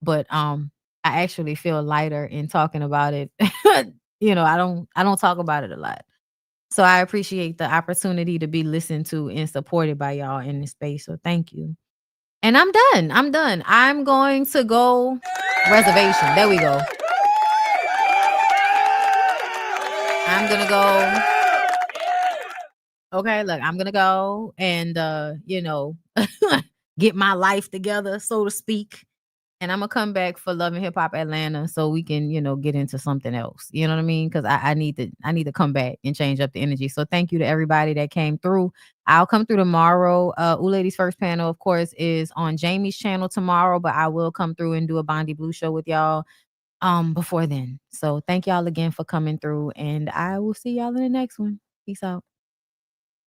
But I actually feel lighter in talking about it. I don't talk about it a lot. So I appreciate the opportunity to be listened to and supported by y'all in this space. So thank you. And I'm done. I'm going to go reservation. There we go. I'm going to go. Okay, look, I'm going to go and, get my life together, so to speak. And I'm gonna come back for Love and Hip Hop Atlanta so we can, get into something else. You know what I mean? Because I need to come back and change up the energy. So thank you to everybody that came through. I'll come through tomorrow. Ladies First panel, of course, is on Jamie's channel tomorrow, but I will come through and do a BondyBlue show with y'all before then. So thank y'all again for coming through, and I will see y'all in the next one. Peace out.